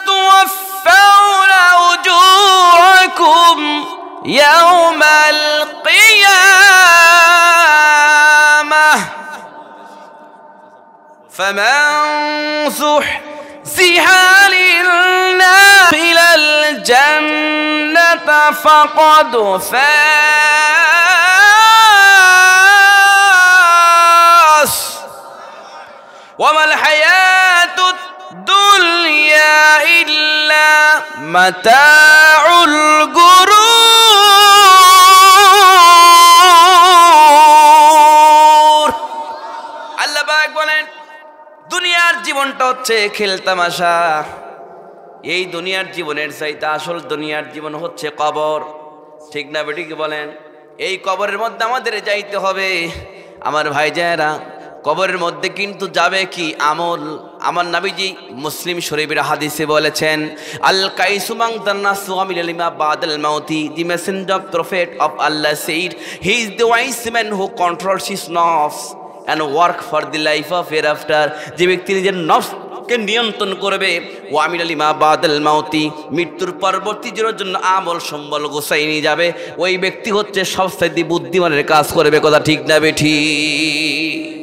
তুওয়াফাউনা উজুরাকুম ইয়াওমাল কিয়ামাহ فمن زحزح عن النار إلى الجنة فقد فاز وما الحياة الدنيا إلا متاع الغرور। আল্লাহ পাক বলেন, দুনিয়ার জীবনটা হচ্ছে খেলতামাশা। এই দুনিয়ার জীবনের চাইতে আসল দুনিয়ার জীবন হচ্ছে কবর। ঠিক না বেঠিক বলেন? এই কবরের মধ্যে আমাদের যাইতে হবে। আমার ভাই যায়েরা, কবরের মধ্যে কিন্তু যাবে কি আমল। আমার নবীজি মুসলিম শরীফের হাদিসে বলেছেন, আল কাইসু মান দান্নাসু আমিল লিমা বাদাল মাউতি, the messenger of prophet of Allah said, he is the wise man who controls his নফস and work for the life of hereafter। যে ব্যক্তি নিজের নফসকে নিয়ন্ত্রণ করবে, ও আমিল লিমা বাদাল মাউতি, মৃত্যুর পরবর্তী জীবনের জন্য আমল সম্বল গোছাই নিয়ে যাবে, ওই ব্যক্তি হচ্ছে সবচেয়ে বুদ্ধিমানের কাজ করবে। কথা ঠিক না বেঠিক?